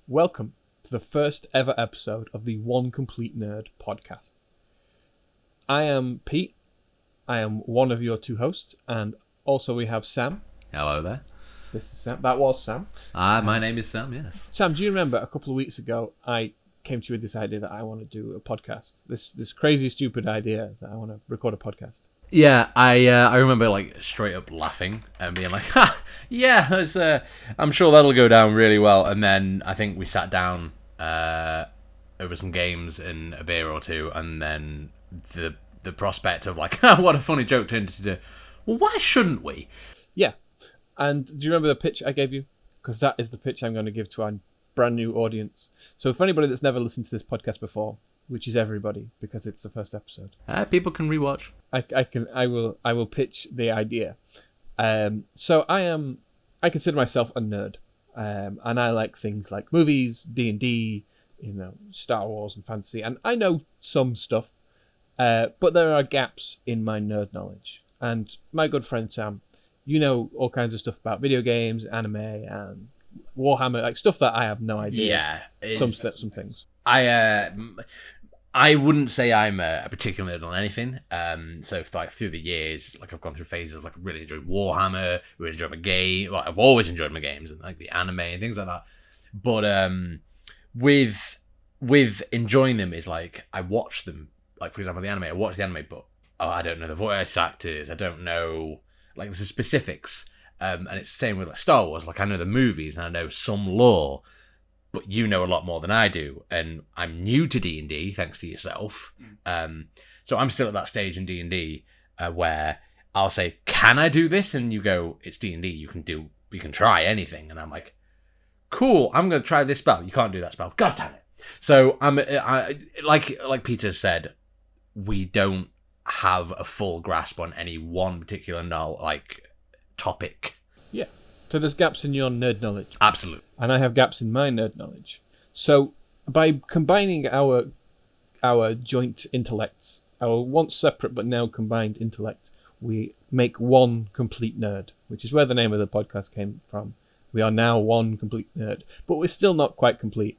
Welcome to the first ever episode of the One Complete Nerd podcast. I am Pete. I am one of your two hosts, and also we have Sam. Hello there. This is Sam. That was Sam. My name is Sam, yes. Sam, do you remember a couple of weeks ago I came to you with this idea that I want to do a podcast? This crazy, stupid idea that I want to record a podcast. Yeah, I remember like straight up laughing and being like, "Ha, yeah, I'm sure that'll go down really well." And then I think we sat down over some games and a beer or two, and then the prospect of like, what a funny joke turned into, well, why shouldn't we? Yeah, and do you remember the pitch I gave you? Because that is the pitch I'm going to give to our brand new audience. So for anybody that's never listened to this podcast before, which is everybody, because it's the first episode. People can rewatch. I will pitch the idea. So I consider myself a nerd, and I like things like movies, D&D, Star Wars and fantasy, and I know some stuff, but there are gaps in my nerd knowledge. And my good friend Sam, you know all kinds of stuff about video games, anime, and Warhammer, like stuff that I have no idea. Yeah, some things. I wouldn't say I'm a particular nerd on anything. So like through the years, like I've gone through phases of like I really enjoyed Warhammer, really enjoyed my game. Well, I've always enjoyed my games and like the anime and things like that. But with enjoying them is like I watch them. Like for example, the anime. I watch the anime, but I don't know the voice actors. I don't know like the specifics. And it's the same with like Star Wars. Like I know the movies and I know some lore. But you know a lot more than I do, and I'm new to D&D thanks to yourself. So I'm still at that stage in D&D where I'll say, "Can I do this?" And you go, "It's D&D. You can try anything." And I'm like, "Cool. I'm going to try this spell. You can't do that spell. God damn it!" So like Peter said, we don't have a full grasp on any one particular topic. Yeah. So there's gaps in your nerd knowledge. Absolutely. And I have gaps in my nerd knowledge. So by combining our joint intellects, our once separate but now combined intellect, we make one complete nerd, which is where the name of the podcast came from. We are now one complete nerd. But we're still not quite complete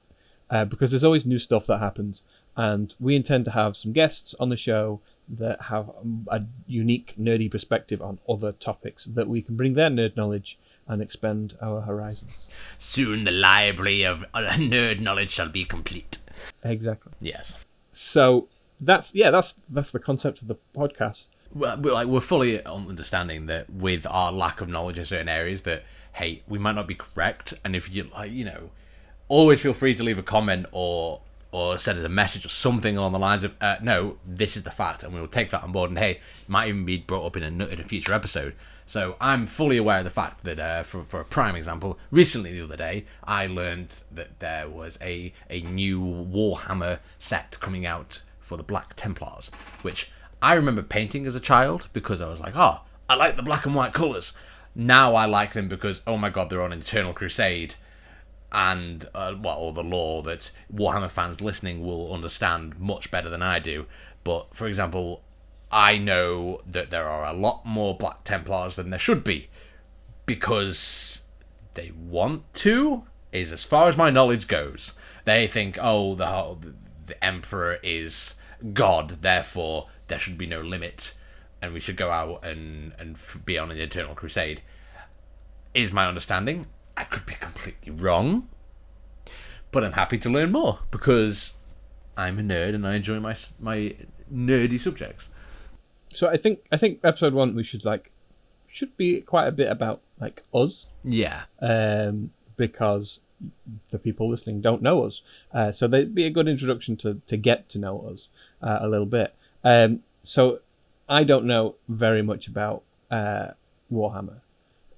because there's always new stuff that happens. And we intend to have some guests on the show that have a unique nerdy perspective on other topics that we can bring their nerd knowledge and expand our horizons. Soon the library of nerd knowledge shall be complete. Exactly. Yes. So that's the concept of the podcast. Well, we're fully on understanding that with our lack of knowledge in certain areas that, hey, we might not be correct, and if you always feel free to leave a comment or send us a message or something along the lines of, no, this is the fact, and we will take that on board, and hey, it might even be brought up in a future episode. So I'm fully aware of the fact that, for a prime example, recently the other day, I learned that there was a new Warhammer set coming out for the Black Templars, which I remember painting as a child because I was like, oh, I like the black and white colours. Now I like them because, oh my god, they're on an Eternal Crusade, and all the lore that Warhammer fans listening will understand much better than I do. But for example, I know that there are a lot more Black Templars than there should be because they want to, is as far as my knowledge goes. They think, oh, the Emperor is God, therefore there should be no limit and we should go out and be on an Eternal Crusade, is my understanding. I could be completely wrong, but I'm happy to learn more because I'm a nerd and I enjoy my nerdy subjects. So I think episode 1 we should be quite a bit about like us. Yeah. Because the people listening don't know us. So they'd be a good introduction to get to know us a little bit. So I don't know very much about Warhammer.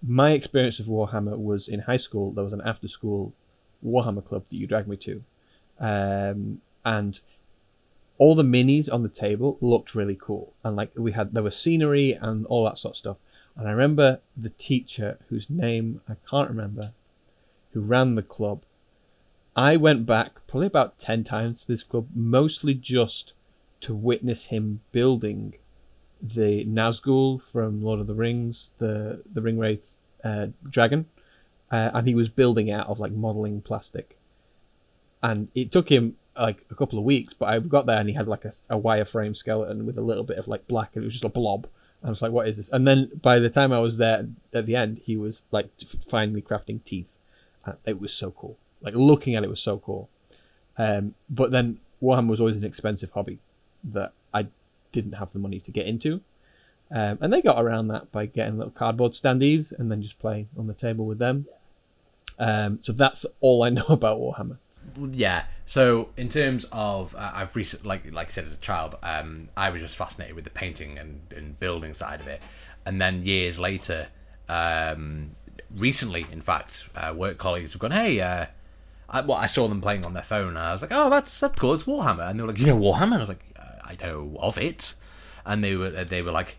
My experience of Warhammer was in high school. There was an after-school Warhammer club that you dragged me to. And all the minis on the table looked really cool. And there was scenery and all that sort of stuff. And I remember the teacher, whose name I can't remember, who ran the club. I went back probably about 10 times to this club, mostly just to witness him building the Nazgul from Lord of the Rings, the Ringwraith dragon, and he was building out of like modelling plastic. and it took him like a couple of weeks, but I got there and he had like a wireframe skeleton with a little bit of like black, and it was just a blob. I was like, what is this? And then by the time I was there at the end, he was like finally crafting teeth. And it was so cool. Like looking at it was so cool. But then Warhammer was always an expensive hobby that I didn't have the money to get into. And they got around that by getting little cardboard standees and then just playing on the table with them. So that's all I know about Warhammer. Yeah. So in terms of, I've recently, like I said, as a child, I was just fascinated with the painting and building side of it, and then years later, recently, in fact, work colleagues have gone, hey, I saw them playing on their phone, and I was like, oh, that's cool, it's Warhammer, and they were like, you know Warhammer? And I was like, I know of it, and they were like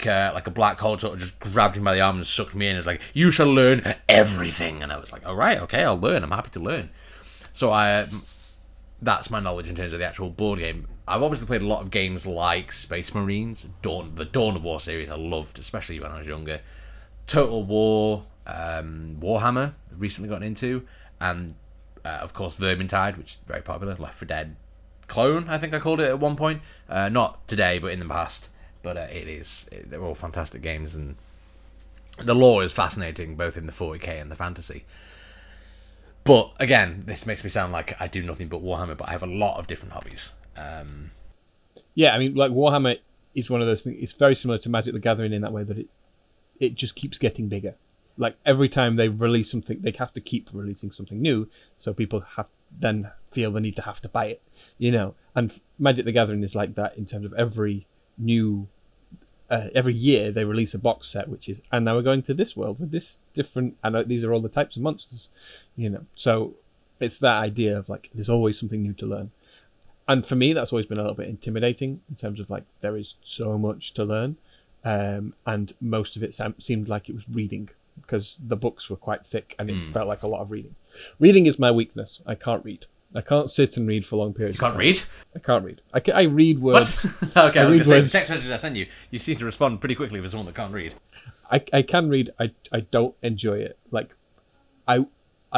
a black hole sort of just grabbed me by the arm and sucked me in. It's like, you shall learn everything. And I was like, all right, okay, I'll learn. I'm happy to learn. So that's my knowledge in terms of the actual board game. I've obviously played a lot of games like Space Marines, the Dawn of War series I loved, especially when I was younger. Total War, Warhammer, recently gotten into, and of course Vermintide, which is very popular, Left 4 Dead clone, I think I called it at one point. Not today, but in the past. But they're all fantastic games, and the lore is fascinating, both in the 40k and the fantasy. But again, this makes me sound like I do nothing but Warhammer, but I have a lot of different hobbies. Yeah, I mean, like Warhammer is one of those things. It's very similar to Magic the Gathering in that way that it just keeps getting bigger. Like every time they release something, they have to keep releasing something new, so people then feel the need to have to buy it, you know. And Magic the Gathering is like that in terms of every year they release a box set, which is, and now we're going to this world with this different, and these are all the types of monsters, you know. So it's that idea of like there's always something new to learn, and for me that's always been a little bit intimidating in terms of like there is so much to learn, and most of it seemed like it was reading because the books were quite thick and it felt like a lot of reading. Reading is my weakness. I can't read. I can't sit and read for long periods. You can't read? I can't read. I read words. Okay, I was going to say, the text message I sent you, you seem to respond pretty quickly for someone that can't read. I can read. I don't enjoy it. Like, I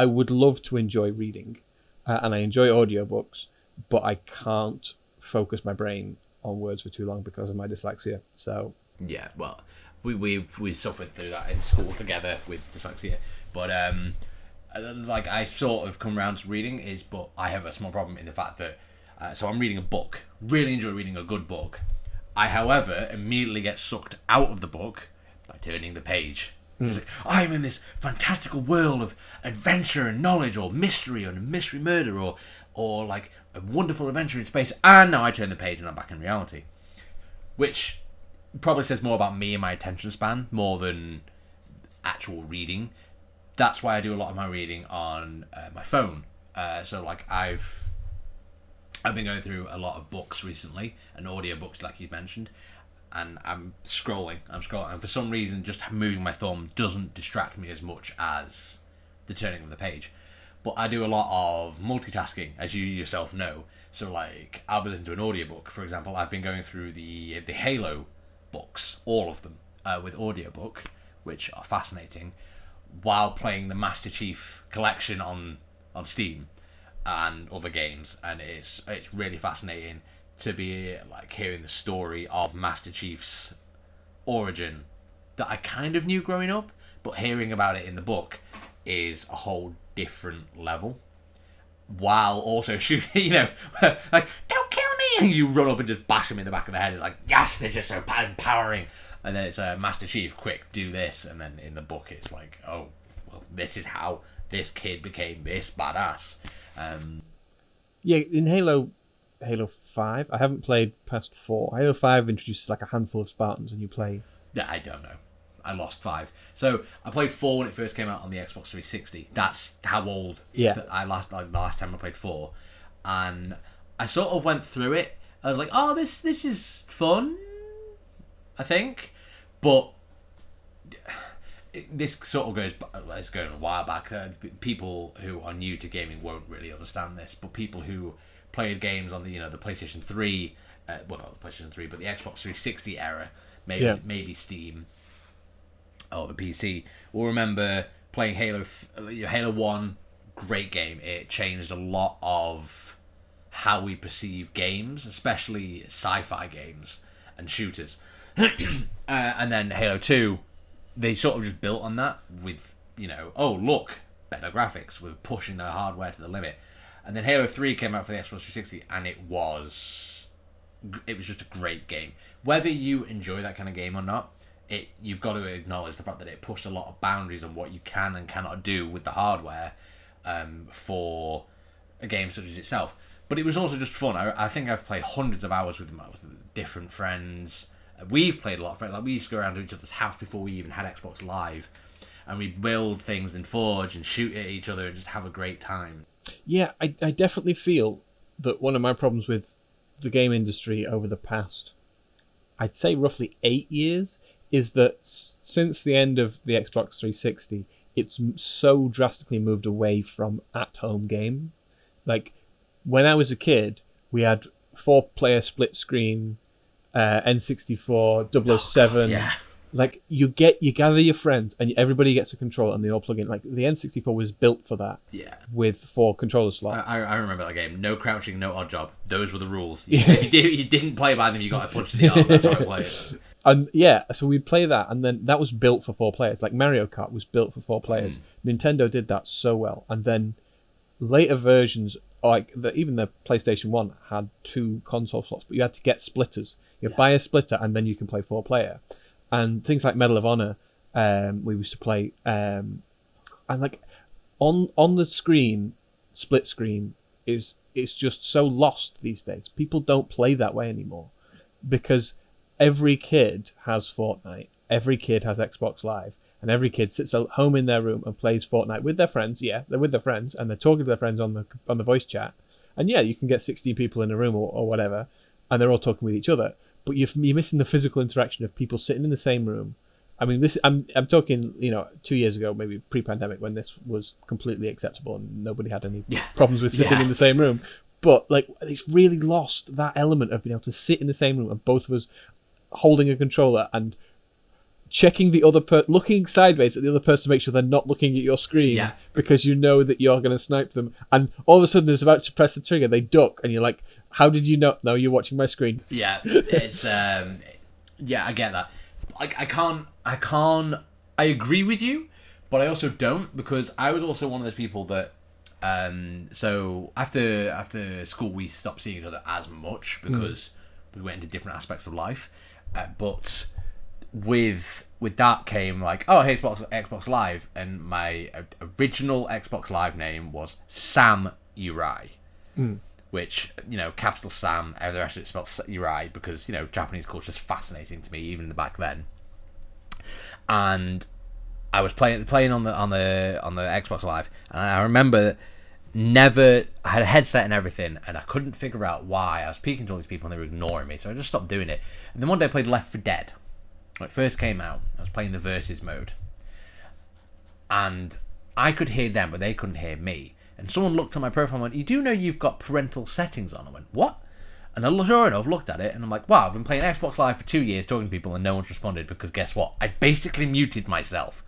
would love to enjoy reading, and I enjoy audiobooks, but I can't focus my brain on words for too long because of my dyslexia. So yeah, well, we've suffered through that in school together with dyslexia, but like I sort of come around to reading but I have a small problem in the fact that so I'm reading a book, really enjoy reading a good book. I, however, immediately get sucked out of the book by turning the page. It's like, I'm in this fantastical world of adventure and knowledge, or mystery and a mystery murder, or like a wonderful adventure in space, and now I turn the page and I'm back in reality, which probably says more about me and my attention span more than actual reading. That's why I do a lot of my reading on my phone. So like I've been going through a lot of books recently, and audiobooks like you mentioned, and I'm scrolling, and for some reason just moving my thumb doesn't distract me as much as the turning of the page. But I do a lot of multitasking, as you yourself know. So like I'll be listening to an audiobook. For example, I've been going through the Halo books, all of them, with audiobook, which are fascinating, while playing the Master Chief Collection on Steam and other games, and it's really fascinating to be like hearing the story of Master Chief's origin that I kind of knew growing up, but hearing about it in the book is a whole different level. While also shooting, you know, like, don't kill me, and you run up and just bash him in the back of the head. It's like, yes, this is so empowering. And then it's Master Chief, quick, do this. And then in the book, it's like, oh, well, this is how this kid became this badass. Yeah, in Halo 5, I haven't played past 4. Halo 5 introduces like a handful of Spartans, and you play. Yeah, I don't know. I lost 5. So I played 4 when it first came out on the Xbox 360. That's how old. Yeah. The last time I played 4, and I sort of went through it. I was like, oh, this is fun, I think, but this sort of goes. Let's go a while back. People who are new to gaming won't really understand this, but people who played games on the PlayStation 3, well, not the PlayStation 3, but the Xbox 360 era, maybe Steam or the PC, will remember playing Halo 1, great game. It changed a lot of how we perceive games, especially sci-fi games and shooters. And then Halo 2, they sort of just built on that with, oh, look, better graphics. We're pushing the hardware to the limit. And then Halo 3 came out for the Xbox 360, and it was just a great game. Whether you enjoy that kind of game or not, you've got to acknowledge the fact that it pushed a lot of boundaries on what you can and cannot do with the hardware for a game such as itself. But it was also just fun. I think I've played hundreds of hours with different friends. We've played a lot of friends. Like, we used to go around to each other's house before we even had Xbox Live, and we'd build things in Forge and shoot at each other and just have a great time. Yeah, I definitely feel that one of my problems with the game industry over the past, I'd say roughly 8 years, is that since the end of the Xbox 360, it's so drastically moved away from at-home game. Like, when I was a kid, we had 4-player split screen, N64, 007. God, yeah. Like, you gather your friends and everybody gets a controller and they all plug in. Like, the N64 was built for that. Yeah. With 4 controller slots. I remember that game. No crouching, no odd job. Those were the rules. You didn't play by them, you got a punch to the arm. That's how I played it. And yeah, so we'd play that, and then that was built for 4 players. Like Mario Kart was built for 4 players. Nintendo did that so well. And then later versions, like even the PlayStation 1 had 2 console slots, but you had to get splitters. You buy a splitter, and then you can play 4 player. And things like Medal of Honor, we used to play, and like on the screen, split screen it's just so lost these days. People don't play that way anymore because every kid has Fortnite, every kid has Xbox Live, and every kid sits at home in their room and plays Fortnite with their friends. Yeah, they're with their friends and they're talking to their friends on the voice chat. And yeah, you can get 16 people in a room or whatever, and they're all talking with each other. But you're missing the physical interaction of people sitting in the same room. I mean, I'm talking 2 years ago, maybe pre-pandemic, when this was completely acceptable and nobody had any problems with sitting in the same room. But like, it's really lost that element of being able to sit in the same room and both of us holding a controller and checking the other looking sideways at the other person to make sure they're not looking at your screen because you know that you're going to snipe them, and all of a sudden it's about to press the trigger, they duck, and you're like, how did you know? No, you're watching my screen. It's I get that. I agree with you, but I also don't, because I was also one of those people that so after school we stopped seeing each other as much because we went into different aspects of life, but with that came like, oh, hey, Xbox Live, and my original Xbox Live name was Sam Uri, which, capital Sam, the rest of it spelled Uri, because Japanese culture is fascinating to me even back then. And I was playing on the Xbox Live, and I remember I had a headset and everything, and I couldn't figure out why. I was speaking to all these people and they were ignoring me, so I just stopped doing it. And then one day I played Left 4 Dead. When it first came out, I was playing the versus mode, and I could hear them, but they couldn't hear me. And someone looked at my profile and went, "You do know you've got parental settings on?" I went, "What?" And I sure enough looked at it, and I'm like, wow, I've been playing Xbox Live for 2 years, talking to people, and no one's responded, because guess what? I've basically muted myself.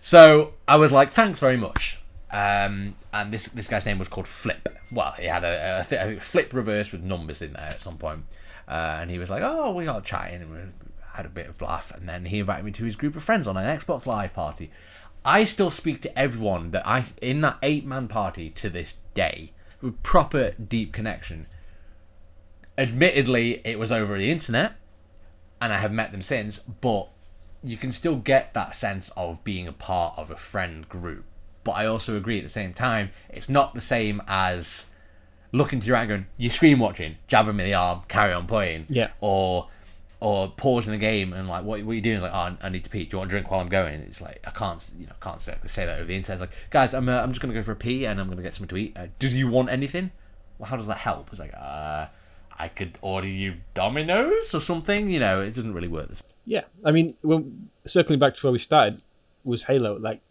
So I was like, thanks very much. And this guy's name was called Flip. Well, he had a Flip reverse with numbers in there at some point. And he was like, oh, we got chatting, and we had a bit of laugh, and then he invited me to his group of friends on an Xbox Live party. I still speak to everyone in that 8-man party to this day, with proper deep connection. Admittedly, it was over the internet, and I have met them since, but you can still get that sense of being a part of a friend group. But I also agree at the same time, it's not the same as looking to your right and going, you're screen watching, jab him in the arm, carry on playing. Yeah. Or pausing the game and like, what are you doing? Like, oh, I need to pee. Do you want a drink while I'm going? It's like, I can't say that over the internet. It's like, guys, I'm just going to go for a pee and I'm going to get something to eat. Do you want anything? Well, how does that help? It's like, I could order you Domino's or something. It doesn't really work this way. Yeah, I mean, circling back to where we started, was Halo. Like,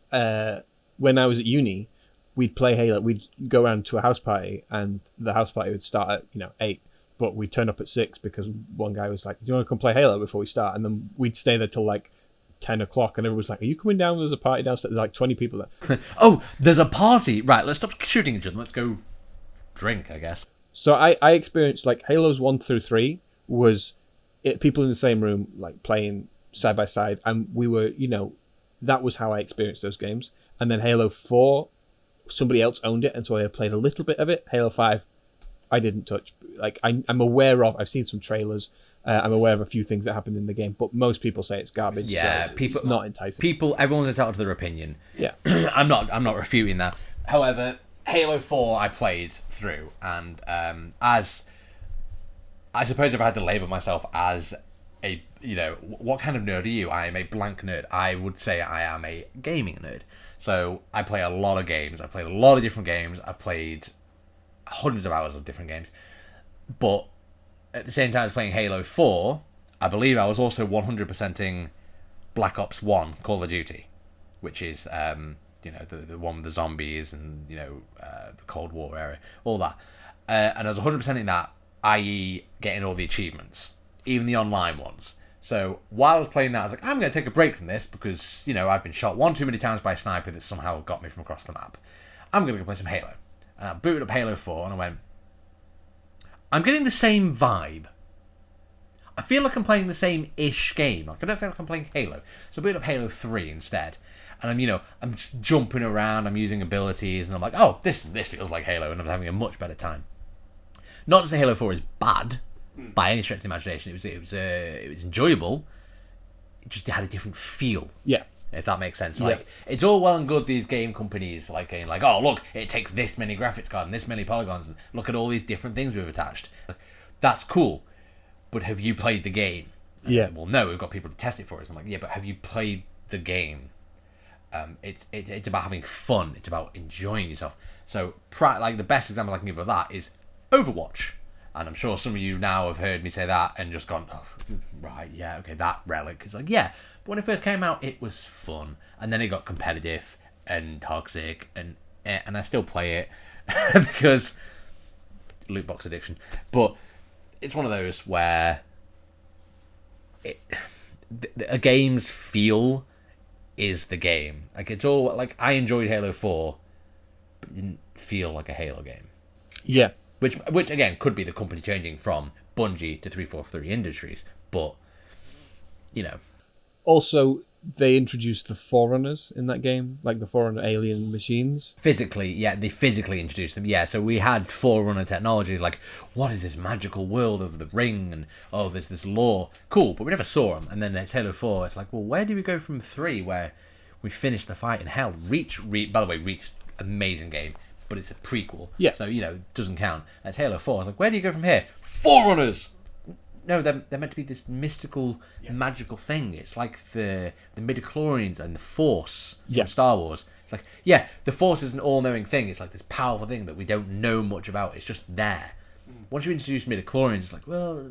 when I was at uni, we'd play Halo. We'd go around to a house party, and the house party would start at 8, but we'd turn up at 6 because one guy was like, "Do you want to come play Halo before we start?" And then we'd stay there till like 10 o'clock, and everyone's like, "Are you coming down? There's a party downstairs." There's like 20 people there. Oh, there's a party. Right, let's stop shooting each other. Let's go drink, I guess. So I experienced like Halos 1 through 3 was people in the same room, like playing side by side, and we were, that was how I experienced those games. And then Halo 4, somebody else owned it, and so I played a little bit of it. Halo 5, I didn't touch. Like I'm aware of, I've seen some trailers. I'm aware of a few things that happened in the game, but most people say it's garbage. Yeah, so people, it's not enticing. Everyone's entitled to their opinion. Yeah, I'm not refuting that. However, Halo 4 I played through, and as I suppose if I had to label myself as a, what kind of nerd are you? I am a blank nerd. I would say I am a gaming nerd. So I play a lot of games. I've played a lot of different games. I've played hundreds of hours of different games, but at the same time as playing Halo 4, I believe I was also 100%ing Black Ops 1 Call of Duty, which is, the one with the zombies and, the Cold War era, all that. And I was 100%ing that, i.e. getting all the achievements, even the online ones. So while I was playing that, I was like, I'm going to take a break from this because, I've been shot one too many times by a sniper that somehow got me from across the map. I'm going to go play some Halo. And I booted up Halo 4 and I went, I'm getting the same vibe. I feel like I'm playing the same-ish game. Like, I don't feel like I'm playing Halo. So I booted up Halo 3 instead. And I'm just jumping around, I'm using abilities, and I'm like, oh, this feels like Halo, and I'm having a much better time. Not to say Halo 4 is bad, by any stretch of the imagination. It was enjoyable. It just had a different feel. Yeah. If that makes sense. Like, it's all well and good, these game companies, like, saying, like, oh, look, it takes this many graphics cards and this many polygons, and look at all these different things we've attached. That's cool. But have you played the game? And Yeah. well, no, we've got people to test it for us. I'm like, yeah, but have you played the game? It's about having fun. It's about enjoying yourself. So, like, the best example I can give of that is Overwatch. And I'm sure some of you now have heard me say that and just gone, oh, right, yeah, okay, that Relic. It's like, yeah. But when it first came out, it was fun. And then it got competitive and toxic, and I still play it because loot box addiction. But it's one of those where a game's feel is the game. Like, it's all, like, I enjoyed Halo 4, but it didn't feel like a Halo game. Yeah. Which again, could be the company changing from Bungie to 343 Industries, but, Also, they introduced the Forerunners in that game, like the Forerunner alien machines. Physically, yeah, they physically introduced them. Yeah, so we had Forerunner technologies, like, what is this magical world of the ring, and, oh, there's this lore. Cool, but we never saw them. And then it's Halo 4, it's like, well, where do we go from 3, where we finished the fight in hell? Reach, by the way, Reach, amazing game, but it's a prequel. Yeah. So, it doesn't count. That's Halo 4. I was like, where do you go from here? Forerunners! No, they're meant to be this mystical, magical thing. It's like the midichlorians and the Force from Star Wars. It's like, yeah, the Force is an all-knowing thing. It's like this powerful thing that we don't know much about. It's just there. Once you introduce midichlorians, it's like, well,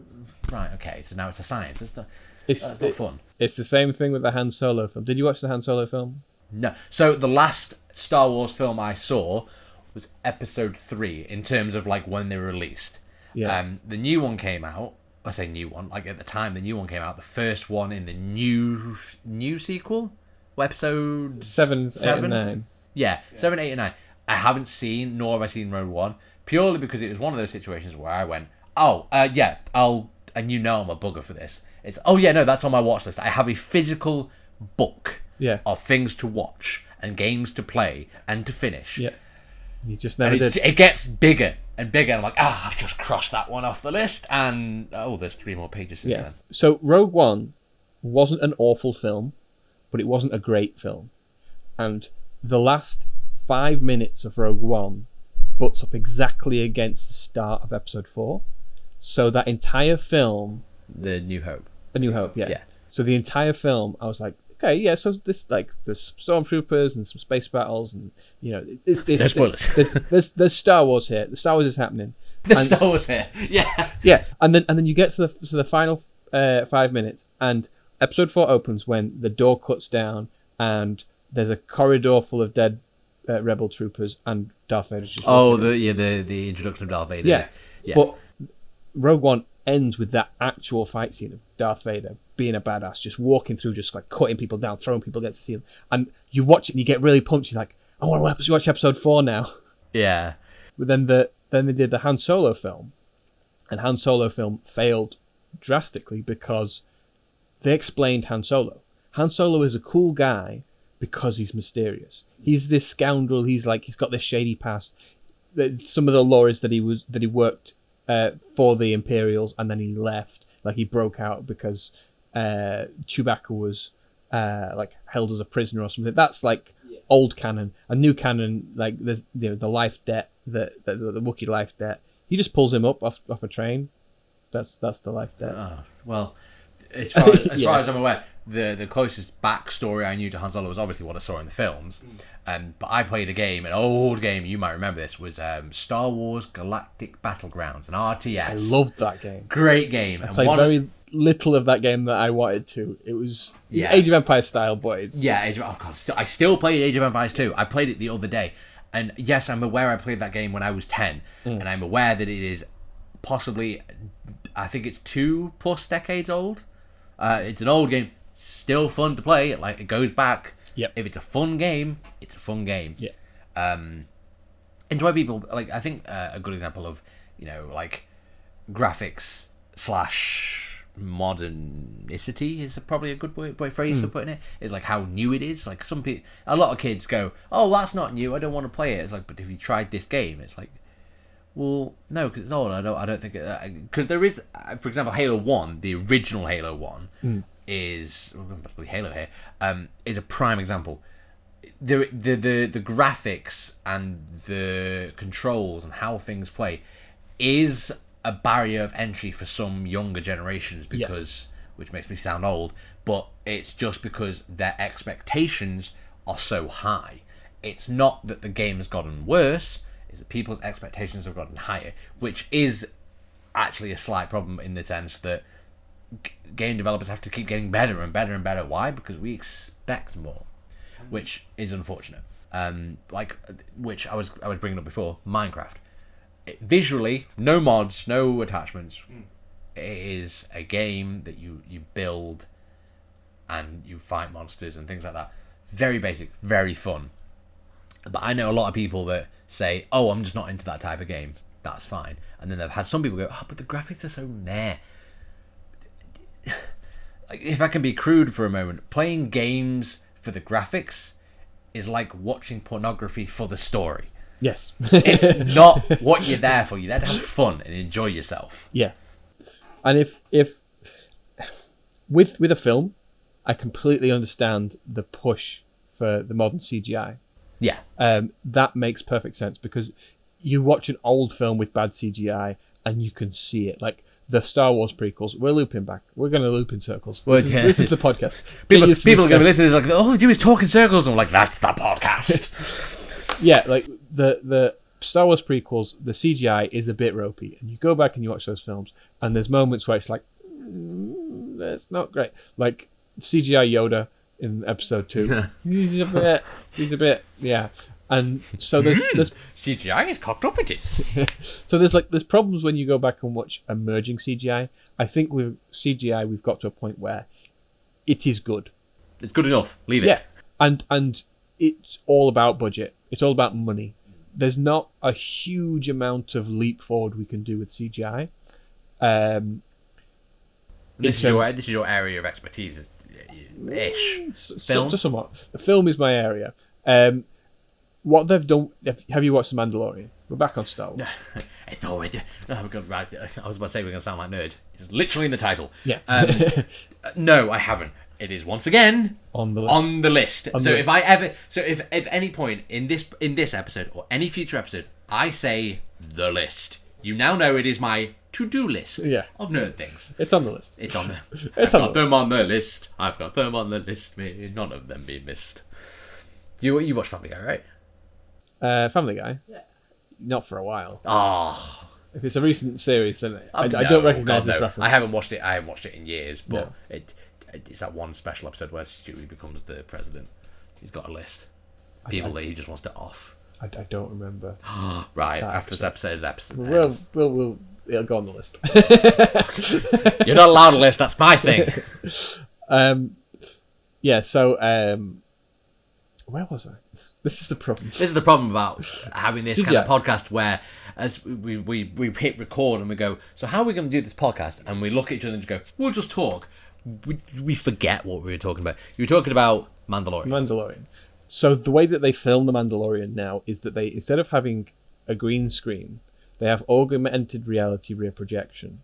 right, okay, so now it's a science. That's not fun. It's the same thing with the Han Solo film. Did you watch the Han Solo film? No. So the last Star Wars film I saw was Episode 3, in terms of, like, when they were released. Yeah. The new one came out. I say new one, like, at the time the new one came out, the first one in the new sequel, episode 7, 8, and 9. Yeah, 7, 8, and 9. I haven't seen, nor have I seen Rogue One, purely because it was one of those situations where I went, and I'm a bugger for this. It's, that's on my watch list. I have a physical book of things to watch and games to play and to finish. Yeah. You just never did. It gets bigger and bigger. And I'm like, I've just crossed that one off the list. And, there's 3 more pages since then. So Rogue One wasn't an awful film, but it wasn't a great film. And the last 5 minutes of Rogue One butts up exactly against the start of Episode 4. So that entire film... The New Hope. A New Hope, yeah. So the entire film, I was like, okay, yeah, so this, like, there's stormtroopers and some space battles, and, there's Star Wars here. The Star Wars is happening. Star Wars here, yeah. Yeah, and then you get to the final 5 minutes, and Episode 4 opens when the door cuts down, and there's a corridor full of dead rebel troopers, and Darth Vader's just... the introduction of Darth Vader. Yeah. But Rogue One ends with that actual fight scene of Darth Vader being a badass, just walking through, just like cutting people down, throwing people against the ceiling. And you watch it and you get really pumped. You're like, I want to watch episode 4 now. Yeah. But then they did the Han Solo film, and Han Solo film failed drastically because they explained Han Solo. Han Solo is a cool guy because he's mysterious. He's this scoundrel. He's got this shady past. Some of the lore is that he worked for the Imperials and then he left. Like he broke out because Chewbacca was held as a prisoner or something. That's like old canon. A new canon, like there's the life debt, the Wookiee life debt. He just pulls him up off a train. That's the life debt. Well, as far as I'm aware, the closest backstory I knew to Han Solo was obviously what I saw in the films. But I played an old game, you might remember this, was Star Wars Galactic Battlegrounds, an RTS. I loved that game. Great game. I played very little of that game that I wanted to. It was Age of Empires style, but it's... Yeah, I still play Age of Empires 2. I played it the other day. And yes, I'm aware I played that game when I was 10. And I'm aware that it is possibly, I think it's 2+ decades old. It's an old game. Still fun to play. Like, it goes back. Yep. If it's a fun game, it's a fun game. Yeah. And to why people, like, I think a good example of, like, graphics / modernicity is probably a good phrase of putting it. Is like how new it is. Like a lot of kids go, "Oh, that's not new. I don't want to play it." It's like, but if you tried this game, it's like, well, no, because it's old. I don't think because there is, for example, Halo 1, the original Halo 1 is we're going to play Halo here. Is a prime example. The graphics and the controls and how things play is a barrier of entry for some younger generations because, which makes me sound old, but it's just because their expectations are so high. It's not that the game has gotten worse, it's that people's expectations have gotten higher, which is actually a slight problem in the sense that game developers have to keep getting better and better and better. Why? Because we expect more, which is unfortunate. Which I was bringing up before, Minecraft. Visually, no mods, no attachments. It is a game that you build and you fight monsters and things like that. Very basic, very fun. But I know a lot of people that say, "Oh, I'm just not into that type of game." That's fine. And then they've had some people go, "Oh, but the graphics are so meh." If I can be crude for a moment, playing games for the graphics is like watching pornography for the story. Yes. It's not what you're there for. You're there to have fun and enjoy yourself. Yeah. And if with a film, I completely understand the push for the modern CGI. Yeah. That makes perfect sense because you watch an old film with bad CGI and you can see it. Like the Star Wars prequels, we're looping back. We're going to loop in circles. This is the podcast. People are going to listen to this like, all they do is talk in circles. And I'm like, that's the podcast. Yeah, like the Star Wars prequels, the CGI is a bit ropey, and you go back and you watch those films, and there's moments where it's like, that's not great. Like CGI Yoda in episode 2, he's a bit, yeah. And so there's CGI is cocked up. It is. So there's problems when you go back and watch emerging CGI. I think with CGI we've got to a point where it is good. It's good enough. Leave it. Yeah, and it's all about budget. It's all about money. There's not a huge amount of leap forward we can do with CGI. This is your area of expertise, ish. Film? Somewhat. The film is my area. What they've done. Have you watched The Mandalorian? We're back on Star Wars. It's already. Oh God, right. I was about to say we're gonna sound like nerds. It's literally in the title. Yeah. No, I haven't. It is once again on the list. If at any point in this episode or any future episode, I say the list, you now know it is my to-do list of nerd things. It's on the list. It's on there. I've got them on the list. I've got them on the list. May none of them be missed. You watch Family Guy, right? Family Guy? Yeah. Not for a while. Oh. If it's a recent series, then I don't recognise this reference. I haven't watched it in years, but it's that one special episode where Stewie becomes the president. He's got a list. People that he just wants to off. I don't remember. Right, after this episode. We'll it'll go on the list. You're not allowed to list. That's my thing. Yeah. So where was I? This is the problem. This is the problem about having this kind of CGI. podcast where as we hit record and we go, so how are we going to do this podcast? And we look at each other and just go, we'll just talk. We forget what we were talking about. You were talking about Mandalorian. So the way that they film the Mandalorian now is that they, instead of having a green screen, they have augmented reality rear projection.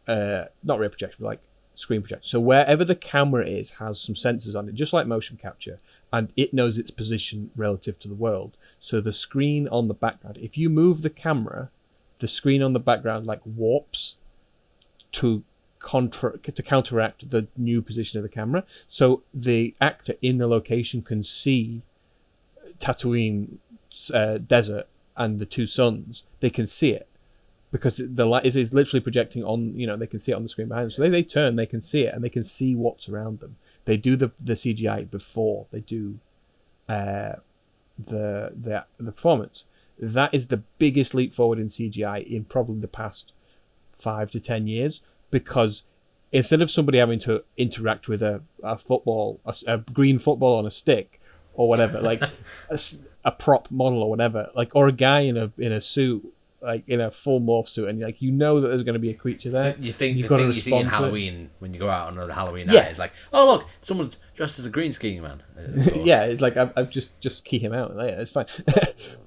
Not rear projection, but like screen projection. So wherever the camera is has some sensors on it, just like motion capture, and it knows its position relative to the world. So the screen on the background, if you move the camera, the screen on the background like warps to counteract the new position of the camera. So the actor in the location can see Tatooine desert and the two suns. They can see it because the light is literally projecting on, they can see it on the screen behind them. So they turn, they can see it, and they can see what's around them. They do the CGI before they do the performance. That is the biggest leap forward in CGI in probably the past 5 to 10 years, because instead of somebody having to interact with a football, a green football on a stick or whatever, like a prop model or whatever, like, or a guy in a suit, like in a full morph suit, and like that there's going to be a creature there. You think you've the got to thing you see in respond to it. Halloween when you go out on a Halloween night Yeah. is like, oh look, someone's dressed as a green skiing man. Yeah, it's like I've just key him out. Yeah, it's fine.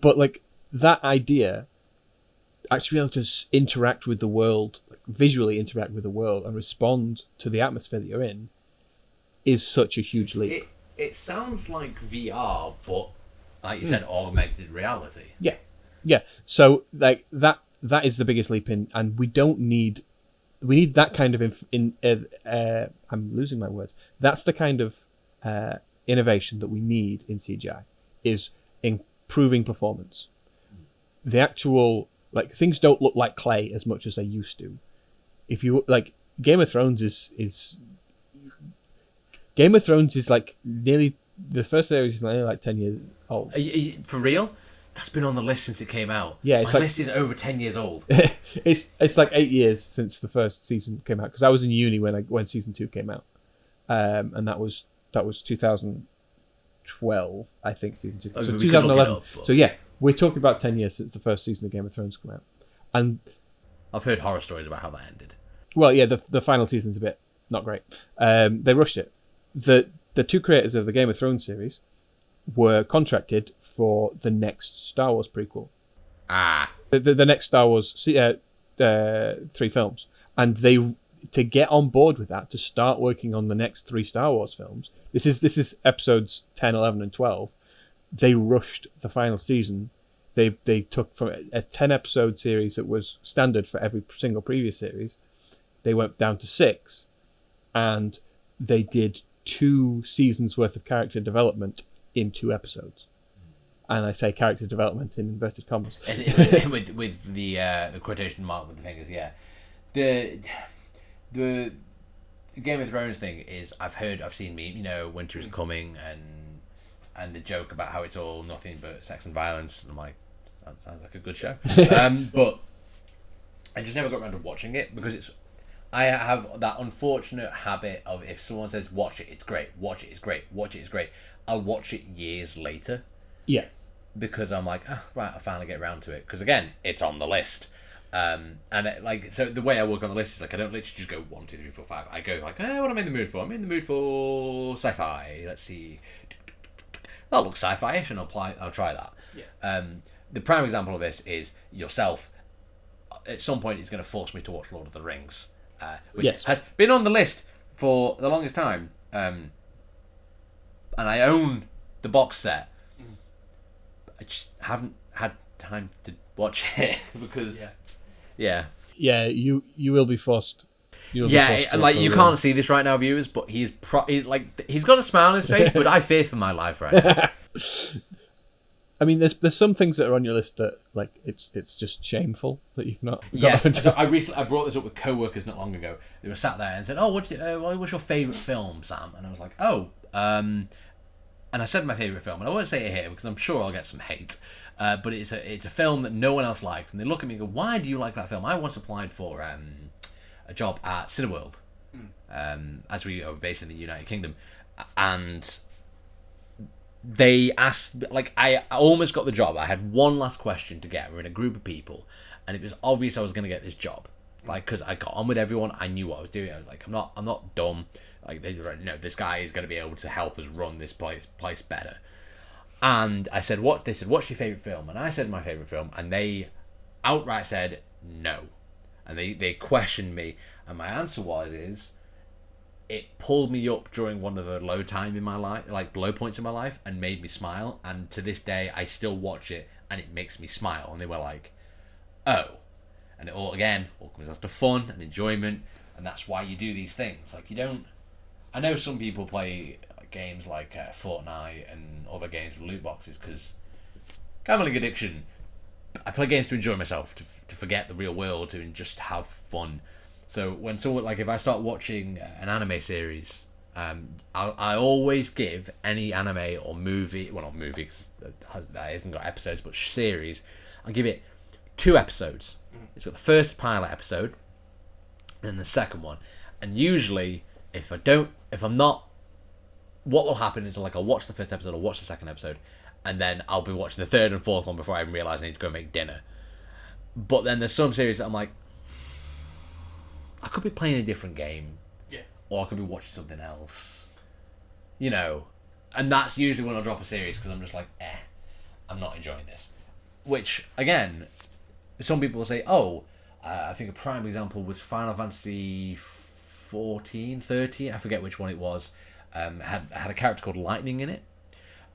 But like that idea, actually be able to interact with the world, like visually interact with the world and respond to the atmosphere that you're in, is such a huge leap. It sounds like VR, but like you said, augmented reality. Yeah. So like that is the biggest leap in, and we need that kind of I'm losing my words. That's the kind of innovation that we need in CGI, is improving performance. The actual, like, things don't look like clay as much as they used to. If you like, Game of Thrones is like nearly, the first series is nearly like 10 years old. Are you, for real? That's been on the list since it came out. Yeah, it's my like, list is over 10 years old. it's like 8 years since the first season came out, because I was in uni when season 2 came out, and that was 2012, I think, season 2. So 2011. So yeah, we're talking about 10 years since the first season of Game of Thrones came out, and I've heard horror stories about how that ended. Well, yeah, the final season's a bit not great. They rushed it. The two creators of the Game of Thrones series were contracted for the next Star Wars prequel. The next Star Wars 3 films, and they, to get on board with that, to start working on the next 3 Star Wars films. This is episodes 10, 11, and 12. They rushed the final season. They took from a 10 episode series that was standard for every single previous series. They went down to 6, and they did 2 seasons worth of character development in 2 episodes. And I say character development in inverted commas. with the quotation mark with the fingers, yeah. The Game of Thrones thing is, I've seen winter is coming, and the joke about how it's all nothing but sex and violence. And I'm like, that sounds like a good show. But I just never got around to watching it, because I have that unfortunate habit of, if someone says watch it, it's great, watch it, it's great, watch it, it's great, I'll watch it years later. Yeah. Because I'm like, right, I'll finally get around to it. Because again, it's on the list. So the way I work on the list is like, I don't literally just go 1, 2, 3, 4, 5. I go like, what am I in the mood for? I'm in the mood for sci-fi. Let's see. That looks sci-fi-ish, and I'll try that. Yeah. The prime example of this is yourself. At some point, it's going to force me to watch Lord of the Rings, which has been on the list for the longest time. And I own the box set. I just haven't had time to watch it because, yeah, you will be forced. You can't see this right now, viewers, but he's got a smile on his face, but I fear for my life right now. I mean, there's some things that are on your list that, like, it's just shameful that you've not. Yes, so I brought this up with co-workers not long ago. They were sat there and said, "Oh, what's your favourite film, Sam?" And I was like, and I said my favourite film, and I won't say it here because I'm sure I'll get some hate, but it's a film that no one else likes, and they look at me and go, why do you like that film? I once applied for a job at Cineworld, as we are based in the United Kingdom, and they asked, like, I almost got the job. I had one last question to get. We're in a group of people, and it was obvious I was going to get this job, like, because I got on with everyone. I knew what I was doing. I was like, I'm not dumb. Like, they were, no, this guy is going to be able to help us run this place better. And I said, they said, what's your favourite film? And I said my favourite film, and they outright said no. And they questioned me, and my answer is, it pulled me up during one of the low time in my life, like low points in my life, and made me smile. And to this day, I still watch it, and it makes me smile. And they were like, oh. And it all comes down to fun and enjoyment, and that's why you do these things. Like, you don't... I know some people play games like Fortnite and other games with loot boxes because gambling addiction. I play games to enjoy myself, to forget the real world, to just have fun. So when someone, like, if I start watching an anime series, I always give any anime or movie, well, not movie because that hasn't got episodes, but series, I'll give it 2 episodes. It's got the first pilot episode, and the second one. And usually, if I'm not, what will happen is, like, I'll watch the first episode, I'll watch the second episode, and then I'll be watching the third and fourth one before I even realise I need to go make dinner. But then there's some series that I'm like, I could be playing a different game. Yeah. Or I could be watching something else. You know? And that's usually when I'll drop a series, because I'm just like, I'm not enjoying this. Which, again, some people will say, I think a prime example was Final Fantasy 14, 13, I forget which one it was, had a character called Lightning in it.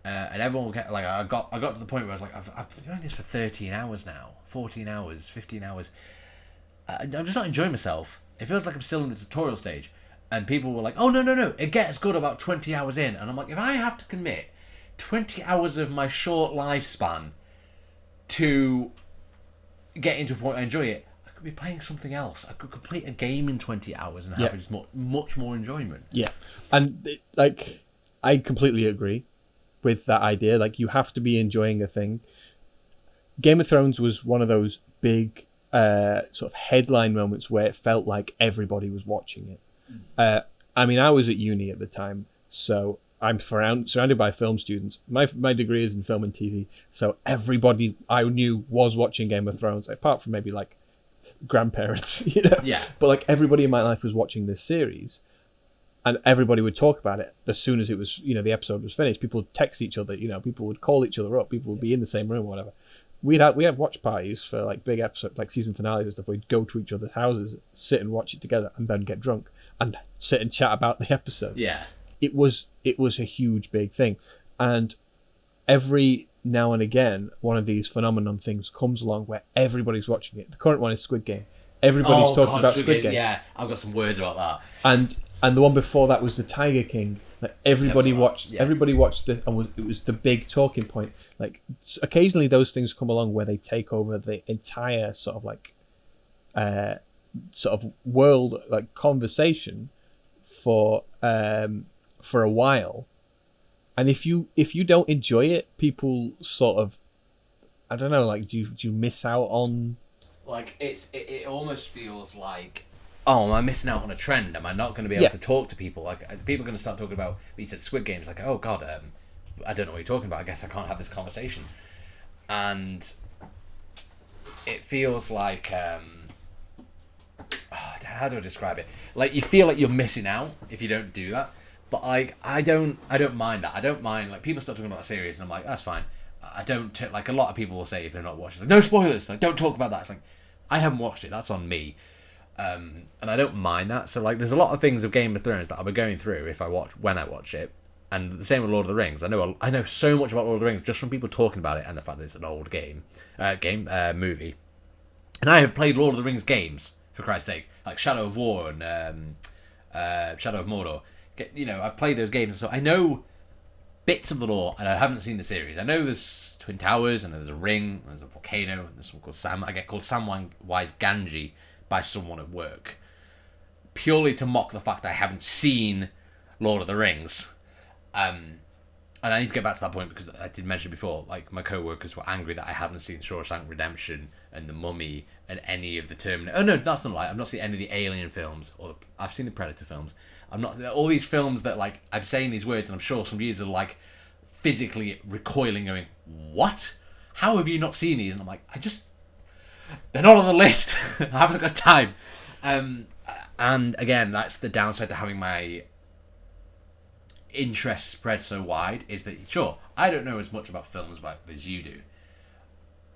And everyone will get, like, I got to the point where I was like, I've been doing this for 13 hours now, 14 hours, 15 hours. I'm just not enjoying myself. It feels like I'm still in the tutorial stage. And people were like, oh, no, it gets good about 20 hours in. And I'm like, if I have to commit 20 hours of my short lifespan to get into a point I enjoy it, I could be playing something else. I could complete a game in 20 hours and have just much more enjoyment. Yeah. And, I completely agree with that idea. Like, you have to be enjoying a thing. Game of Thrones was one of those big sort of headline moments where it felt like everybody was watching it. I mean, I was at uni at the time, so I'm surrounded by film students. My degree is in film and TV, so everybody I knew was watching Game of Thrones, apart from maybe like grandparents, you know. Yeah. But like everybody in my life was watching this series, and everybody would talk about it as soon as it was, the episode was finished. People would text each other, people would call each other up, people would be in the same room or whatever. We had watch parties for like big episodes, like season finales and stuff. We'd go to each other's houses, sit and watch it together, and then get drunk and sit and chat about the episode. Yeah. It was a huge, big thing. And every now and again, one of these phenomenon things comes along where everybody's watching it. The current one is Squid Game. Everybody's talking about Squid Game. Yeah, I've got some words about that. And the one before that was the Tiger King. Like everybody watched it, and it was the big talking point. Like occasionally those things come along where they take over the entire sort of like sort of world, like conversation for a while. And if you don't enjoy it, people sort of, I don't know, like do you miss out on, like it almost feels like, oh, am I missing out on a trend? Am I not going to be able to talk to people? Like, people are going to start talking about, you said Squid Games, like, oh god, I don't know what you're talking about. I guess I can't have this conversation. And it feels like, how do I describe it? Like, you feel like you're missing out if you don't do that. But I don't mind that. I don't mind, like, people start talking about that series, and I'm like, that's fine. I don't, like, a lot of people will say if they're not watching, like, no spoilers, like, don't talk about that. It's like, I haven't watched it, that's on me. And I don't mind that. So, like, there's a lot of things of Game of Thrones that I'll be going through when I watch it. And the same with Lord of the Rings. I know so much about Lord of the Rings just from people talking about it and the fact that it's an old movie. And I have played Lord of the Rings games, for Christ's sake, like Shadow of War and Shadow of Mordor. I've played those games, so I know bits of the lore, and I haven't seen the series. I know there's Twin Towers, and there's a ring, and there's a volcano, and there's one called I get called Samwise Gamgee by someone at work, purely to mock the fact I haven't seen Lord of the Rings. and I need to get back to that point because I did mention before, like my co-workers were angry that I haven't seen Shawshank Redemption and The Mummy and any of the Terminator. Oh no, that's not right. I've not seen any of the Alien films, or I've seen the Predator films. I'm not all these films that like I'm saying these words, and I'm sure some users are like physically recoiling, going, "What? How have you not seen these?" And I'm like, they're not on the list. I haven't got time. And again, that's the downside to having my interest spread so wide, is that sure, I don't know as much about films as you do,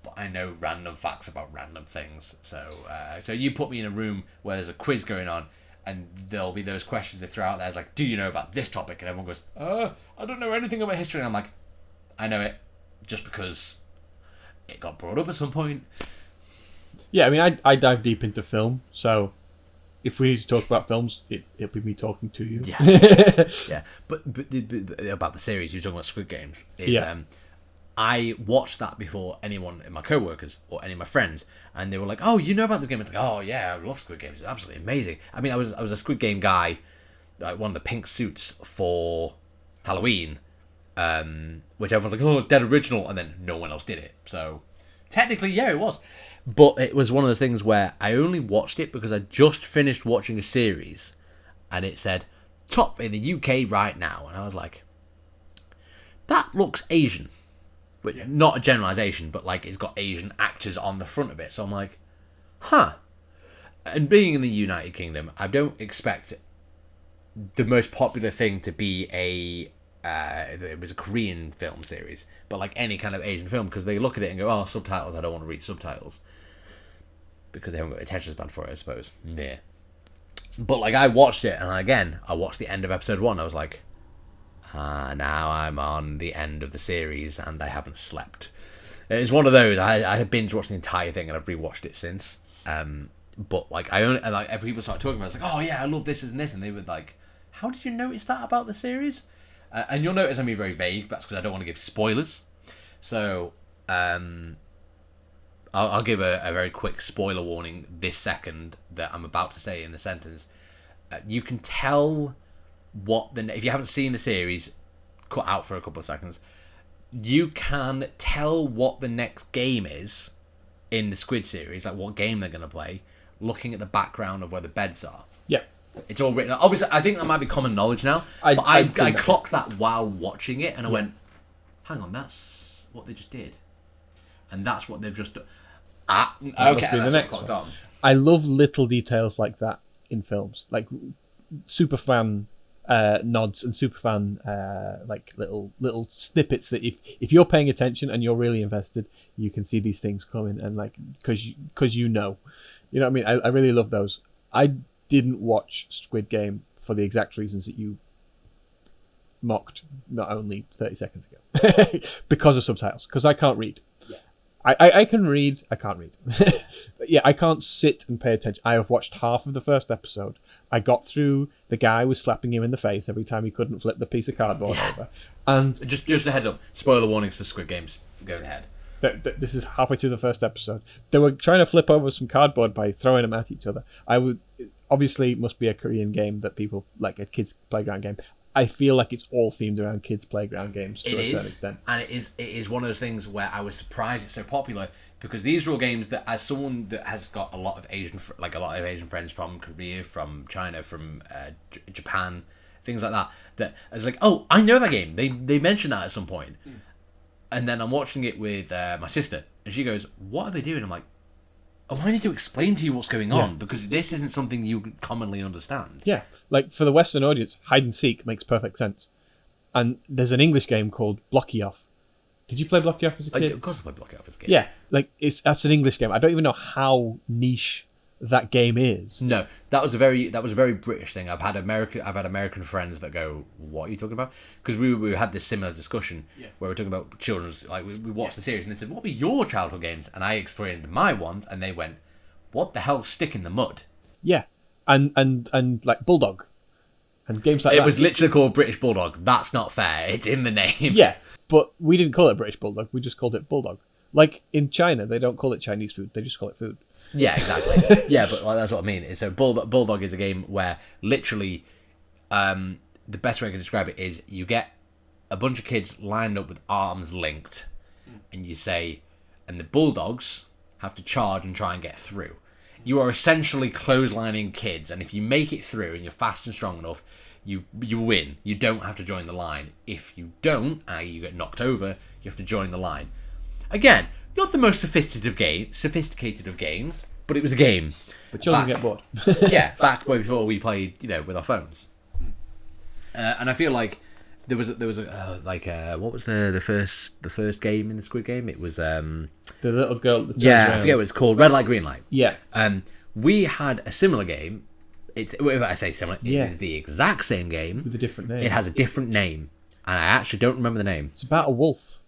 but I know random facts about random things. So you put me in a room where there's a quiz going on, and there'll be those questions they throw out there. It's like, do you know about this topic? And everyone goes, I don't know anything about history. And I'm like, I know it just because it got brought up at some point. Yeah, I mean, I dive deep into film, so if we need to talk about films, it'll be me talking to you. Yeah, yeah. But about the series, you were talking about Squid Games. I watched that before anyone in my co-workers or any of my friends, and they were like, "Oh, you know about this game?" It's like, "Oh yeah, I love Squid Games. It's absolutely amazing." I mean, I was a Squid Game guy, like one of the pink suits for Halloween, which everyone's like, "Oh, it's dead original," and then no one else did it. So technically, yeah, it was. But it was one of those things where I only watched it because I just finished watching a series, and it said top in the UK right now, and I was like, that looks Asian. But not a generalization, but like it's got Asian actors on the front of it. So I'm like, huh. And being in the United Kingdom, I don't expect the most popular thing to be it was a Korean film series, but like any kind of Asian film, because they look at it and go, oh, subtitles, I don't want to read subtitles. Because they haven't got attention span for it, I suppose. Yeah. But like I watched it, and again, I watched the end of episode 1, I was like, now I'm on the end of the series and I haven't slept. It's one of those. I had binge watched the entire thing and I've rewatched it since. But like I only like every people started talking about it, it's like, oh yeah, I love this and this, and they were like, how did you notice that about the series? And you'll notice I'm being very vague, but that's because I don't want to give spoilers. So I'll give a very quick spoiler warning this second that I'm about to say in the sentence. You can tell if you haven't seen the series, cut out for a couple of seconds, you can tell what the next game is in the Squid series, like what game they're going to play, looking at the background of where the beds are. Yeah. It's all written. Obviously, I think that might be common knowledge now, but I clocked that while watching it, and I went, hang on, that's what they just did. And that's what they've just done. Okay, must be the next one. I love little details like that in films. Like superfan nods and superfan like little snippets that if you're paying attention and you're really invested, you can see these things coming, and like because you know what I mean. I really love those. I didn't watch Squid Game for the exact reasons that you mocked not only 30 seconds ago because of subtitles, because I can't read. I can read. I can't read. Yeah, I can't sit and pay attention. I have watched half of the first episode. I got through. The guy was slapping him in the face every time he couldn't flip the piece of cardboard over. And just a heads up. Spoiler warnings for Squid Games. Go ahead. This is halfway through the first episode. They were trying to flip over some cardboard by throwing them at each other. Obviously, it must be a Korean game that people like, a kids' playground game. I feel like it's all themed around kids' playground games to a certain extent. And it is one of those things where I was surprised it's so popular, because these are all games that, as someone that has got a lot of Asian friends from Korea, from China, from Japan, things like that I was like, oh, I know that game. They mentioned that at some point. And then I'm watching it with my sister, and she goes, what are they doing? I'm like, oh, I need to explain to you what's going on, because this isn't something you commonly understand. Yeah, like for the Western audience, hide and seek makes perfect sense. And there's an English game called Blocky Off. Did you play Blocky Off as a kid? Of course I played Blocky Off as a kid. Yeah, like that's an English game. I don't even know how niche that game is. No, that was a very British thing. I've had American friends that go, what are you talking about? Because we had this similar discussion where we're talking about children's, like we watched the series and they said, what were your childhood games? And I explained my ones, and they went, what the hell's Stick in the Mud? Yeah, and like Bulldog and games like that. It was literally called British Bulldog. That's not fair. It's in the name. Yeah, but we didn't call it British Bulldog. We just called it Bulldog. Like in China, they don't call it Chinese food. They just call it food. Yeah, exactly. Yeah, but that's what I mean. So Bulldog is a game where literally the best way I can describe it is you get a bunch of kids lined up with arms linked, and you say, and the bulldogs have to charge and try and get through. You are essentially clotheslining kids, and if you make it through and you're fast and strong enough, you win. You don't have to join the line. If you don't, i.e. you get knocked over, you have to join the line. Again, not the most sophisticated of games, but it was a game. But children get bored. Yeah, back before we played, with our phones. And I feel like there was what was the first game in the Squid Game? It was the little girl. That I forget what it's called. Red Light, Green Light. Yeah. We had a similar game. If I say similar, it is the exact same game with a different name. It has a different name, and I actually don't remember the name. It's about a wolf.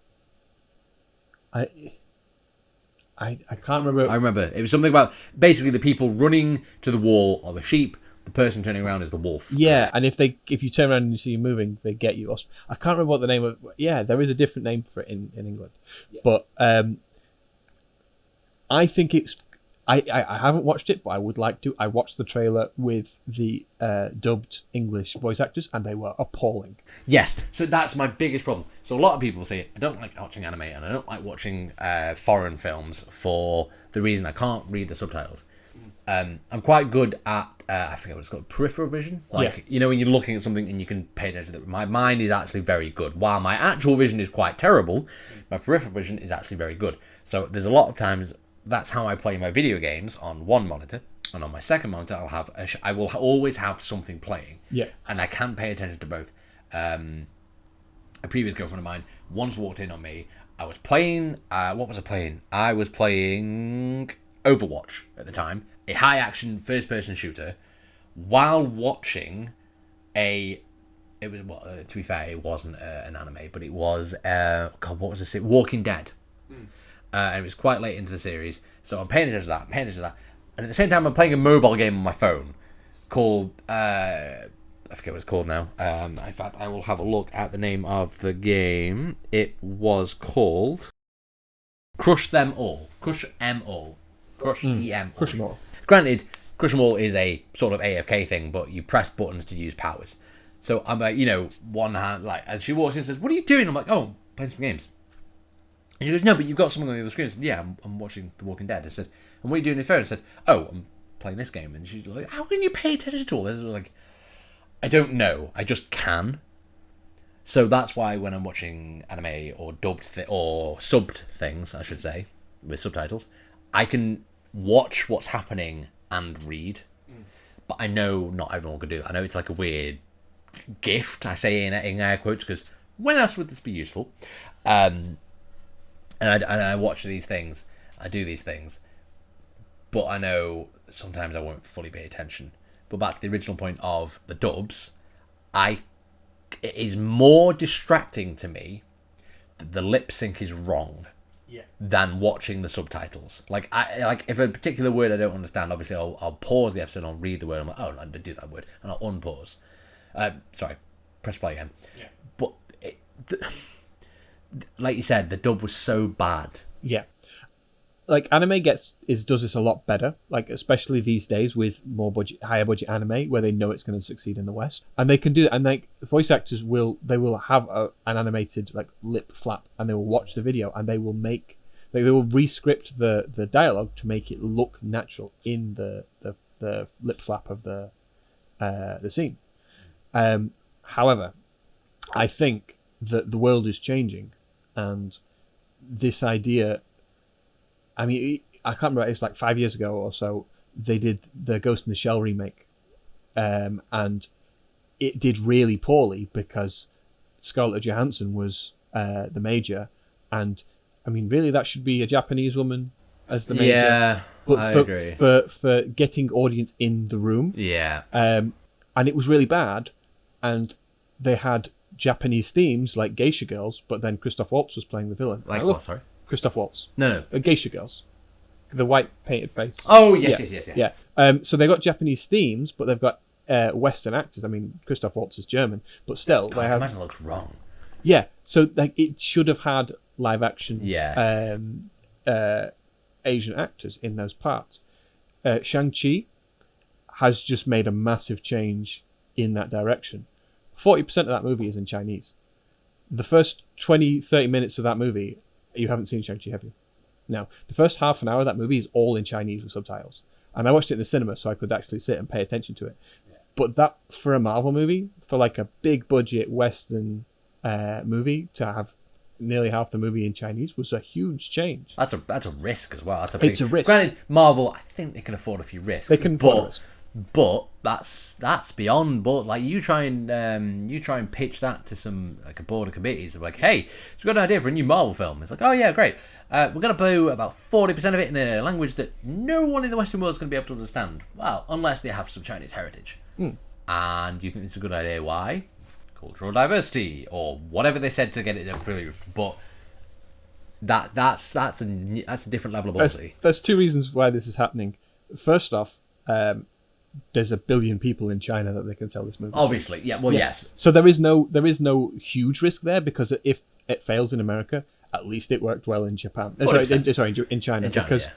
I can't remember. I remember it was something about basically the people running to the wall are the sheep. The person turning around is the wolf. Yeah, and if you turn around and you see you moving, they get you. I can't remember what the name of. Yeah, there is a different name for it in England, but I think it's. I haven't watched it, but I would like to. I watched the trailer with the dubbed English voice actors, and they were appalling. Yes, so that's my biggest problem. So a lot of people say, I don't like watching anime, and I don't like watching foreign films for the reason I can't read the subtitles. I'm quite good at, I forget what it's called, peripheral vision? When you're looking at something and you can pay attention to it. My mind is actually very good. While my actual vision is quite terrible, my peripheral vision is actually very good. So there's a lot of times, that's how I play my video games on one monitor. And on my second monitor, I will always have something playing. Yeah. And I can pay attention to both. A previous girlfriend of mine once walked in on me. I was playing, what was I playing? I was playing Overwatch at the time. A high-action first-person shooter, while watching to be fair, it wasn't an anime, but it was, what was this? Walking Dead. And it was quite late into the series, so I'm paying attention to that, and at the same time, I'm playing a mobile game on my phone called, I forget what it's called now. In fact, I will have a look at the name of the game. It was called Crush Them All. Crush Em All. Crush EM. Crush them all. Granted, Crush Them All is a sort of AFK thing, but you press buttons to use powers. So I'm like, one hand, like, as she walks in and says, "What are you doing?" I'm like, "Oh, playing some games." And she goes, "No, but you've got something on the other screen." I said, "Yeah, I'm watching The Walking Dead." I said, "And what are you doing on your phone?" I said, "Oh, I'm playing this game." And she's like, "How can you pay attention to all this?" I was like, I don't know. I just can. So that's why when I'm watching anime or or subbed things, I should say, with subtitles, I can watch what's happening and read. But I know not everyone can do it. I know it's like a weird gift, I say in air quotes, because when else would this be useful? And I watch these things, I do these things, but I know sometimes I won't fully pay attention. But back to the original point of the dubs, it is more distracting to me that the lip sync is wrong than watching the subtitles. Like if a particular word I don't understand, obviously I'll pause the episode and I'll read the word. I'm like, oh, I didn't do that word, and I'll unpause. Sorry, press play again. Yeah. But like you said, the dub was so bad. Yeah. Like anime does this a lot better, like especially these days with higher budget anime where they know it's going to succeed in the West, and they can do that. And like voice actors will have an animated like lip flap, and they will watch the video and they will re-script the dialogue to make it look natural in the lip flap of the scene. However, I think that the world is changing, and this idea. I mean, I can't remember. It's like 5 years ago or so. They did the Ghost in the Shell remake, and it did really poorly because Scarlett Johansson was the Major, and I mean, really, that should be a Japanese woman as the Major. Yeah, but I agree. For getting audience in the room, and it was really bad, and they had Japanese themes like Geisha Girls, but then Christoph Waltz was playing the villain. Like what? Sorry. Christoph Waltz. No. Geisha Girls. The white painted face. Oh, yes. Yeah. So they got Japanese themes, but they've got Western actors. I mean, Christoph Waltz is German, but still. God, I imagine it looks wrong. Yeah. So like, it should have had live action Asian actors in those parts. Shang-Chi has just made a massive change in that direction. 40% of that movie is in Chinese. The first 20, 30 minutes of that movie, you haven't seen Shang-Chi, have you? No. The first half an hour of that movie is all in Chinese with subtitles. And I watched it in the cinema so I could actually sit and pay attention to it. Yeah. But that, for a Marvel movie, for like a big budget Western movie, to have nearly half the movie in Chinese was a huge change. That's a risk as well. It's a risk. Granted, Marvel, I think they can afford a few risks. They can afford a risk. But that's beyond. But like you try and pitch that to some like a board of committees of like, hey, it's a good idea for a new Marvel film. It's like, oh yeah, great. We're gonna do about 40% of it in a language that no one in the Western world is gonna be able to understand. Well, unless they have some Chinese heritage. And you think it's a good idea? Why? Cultural diversity or whatever they said to get it approved. But that's a different level of policy. There's two reasons why this is happening. First off, there's 1 billion people in China that they can sell this movie. Obviously, yeah. Well, yes. So there is no huge risk there, because if it fails in America, at least it worked well in Japan. In China, because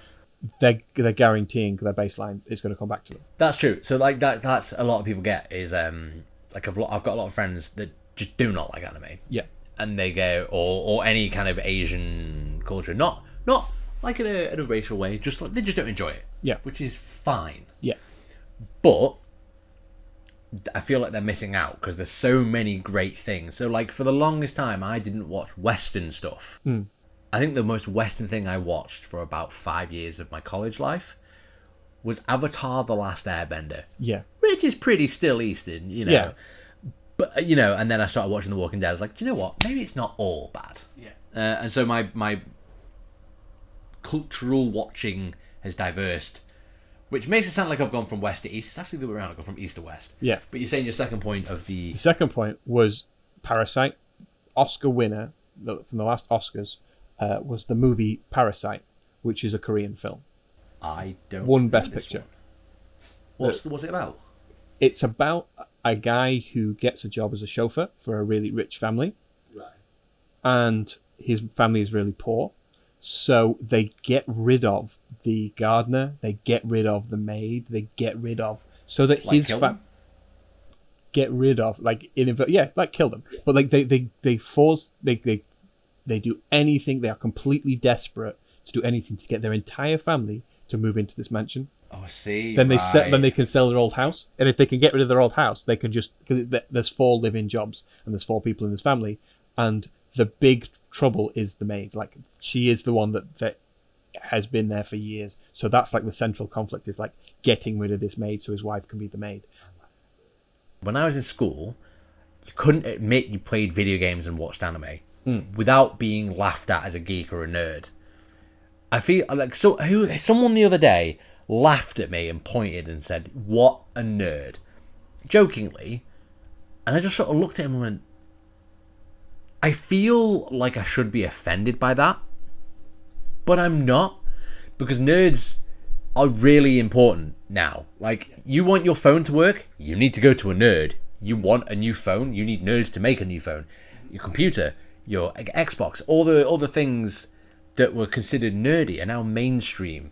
they're guaranteeing their baseline is going to come back to them. That's true. So like that's a lot of people get is like I've got a lot of friends that just do not like anime. Yeah. And they go or any kind of Asian culture, not like in a racial way, just like they just don't enjoy it. Yeah. Which is fine. Yeah. But I feel like they're missing out because there's so many great things. So like for the longest time, I didn't watch Western stuff. I think the most Western thing I watched for about 5 years of my college life was Avatar: The Last Airbender. Yeah. Which is pretty still Eastern, you know. Yeah. But, you know, and then I started watching The Walking Dead. I was like, do you know what? Maybe it's not all bad. Yeah. And so my cultural watching has diversed, which makes it sound like I've gone from west to east. It's actually the way around. I've gone from east to west. Yeah. But you're saying your second point of the... The second point was Parasite. Oscar winner from the last Oscars was the movie Parasite, which is a Korean film. I don't Won Best Picture. What's it about? It's about a guy who gets a job as a chauffeur for a really rich family. Right. And his family is really poor. So they get rid of the gardener, they get rid of the maid, they get rid of... So that like his get rid of, like, like kill them. Yeah. But like they force... They do anything. They are completely desperate to do anything to get their entire family to move into this mansion. Oh, I see. Then they can sell their old house, and if they can get rid of their old house, they can just, because there's 4 live-in jobs and there's 4 people in this family, and the big trouble is the maid. Like, she is the one that has been there for years. So that's like the central conflict, is like getting rid of this maid so his wife can be the maid. When I was in school, you couldn't admit you played video games and watched anime without being laughed at as a geek or a nerd. I feel like someone the other day laughed at me and pointed and said, "What a nerd," jokingly, and I just sort of looked at him and went, I feel like I should be offended by that, but I'm not, because nerds are really important now. Like, you want your phone to work, you need to go to a nerd. You want a new phone, you need nerds to make a new phone. Your computer, your Xbox, all the things that were considered nerdy are now mainstream,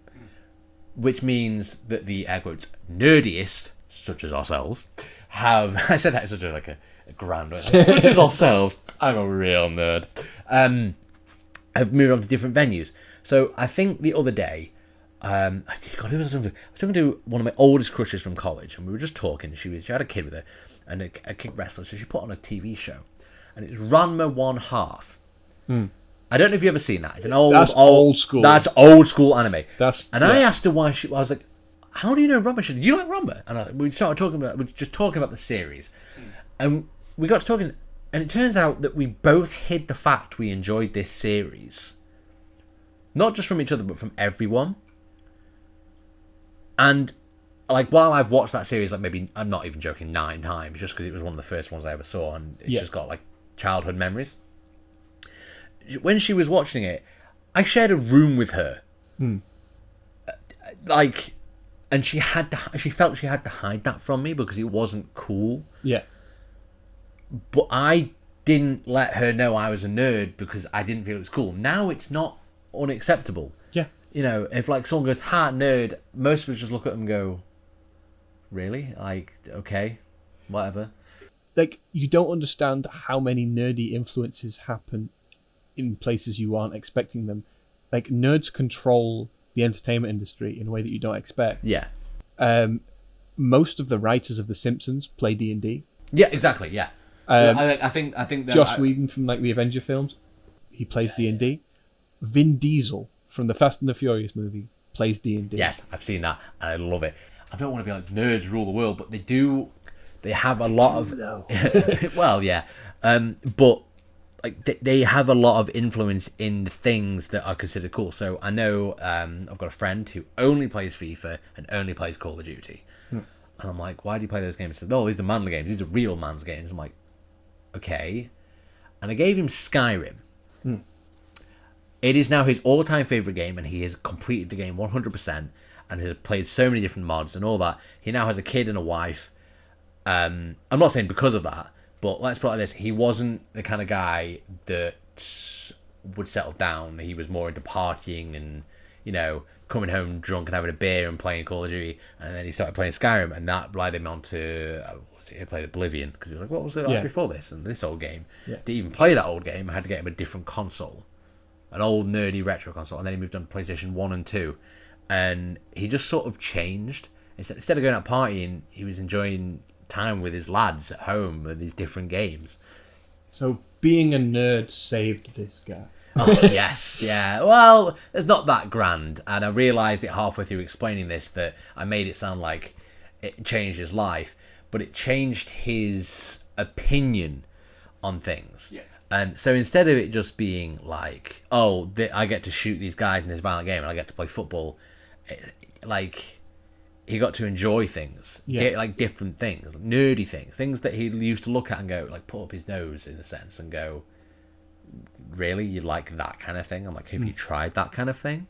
which means that the, air quotes, nerdiest, such as ourselves, have... I said that in such a grand way. Such as ourselves, I'm a real nerd. Have moved on to different venues. So I think the other day, God, who was I talking to one of my oldest crushes from college, and we were just talking. She had a kid with her, and a kick wrestler, so she put on a TV show, and it's Ranma 1/2. I don't know if you've ever seen that. It's an old school. That's old school anime. I asked her why I was like, "How do you know Ranma?" She said, "You like Ranma?" And we started talking about the series, and we got to talking, and it turns out that we both hid the fact we enjoyed this series, not just from each other but from everyone. And like, while I've watched that series, like, maybe, I'm not even joking, 9 times, just because it was one of the first ones I ever saw, and it's just got like childhood memories. When she was watching it, I shared a room with her. Like, and she felt she had to hide that from me because it wasn't cool. Yeah. But I didn't let her know I was a nerd because I didn't feel it was cool. Now it's not unacceptable. Yeah. You know, if like someone goes, "Ha, nerd," most of us just look at them and go, "Really? Like, okay, whatever." like, you don't understand how many nerdy influences happen in places you aren't expecting them. Like, nerds control the entertainment industry in a way that you don't expect. Yeah. Most of the writers of The Simpsons play D&D. Yeah, exactly. Yeah. I think that Joss Whedon from like the Avenger films, he plays D&D. Vin Diesel from the Fast and the Furious movie plays D&D. Yes, I've seen that and I love it. I don't want to be like nerds rule the world, but they do. They have a lot of. Well, yeah, but like they have a lot of influence in the things that are considered cool. So I know I've got a friend who only plays FIFA and only plays Call of Duty. And I'm like, why do you play those games? He said, oh, these are manly games. These are real man's games. I'm like, okay. And I gave him Skyrim. It is now his all-time favourite game, and he has completed the game 100% and has played so many different mods and all that. He now has a kid and a wife. I'm not saying because of that, but let's put it like this. He wasn't the kind of guy that would settle down. He was more into partying and, you know, coming home drunk and having a beer and playing Call of Duty, and then he started playing Skyrim, and that led him on to he played Oblivion, because he was like, what was it like before this and this old game? To even play that old game, I had to get him a different console, an old nerdy retro console, and then he moved on to PlayStation 1 and 2, and he just sort of changed. Instead of going out partying, he was enjoying time with his lads at home with these different games. So being a nerd saved this guy. Oh, yes, yeah. Well, it's not that grand, and I realised it halfway through explaining this that I made it sound like it changed his life, but it changed his opinion on things. Yeah. And so instead of it just being like, oh, I get to shoot these guys in this violent game and I get to play football, like, he got to enjoy things, like different things, nerdy things that he used to look at and go, like, put up his nose in a sense and go, really, you like that kind of thing? I'm like, have you tried that kind of thing?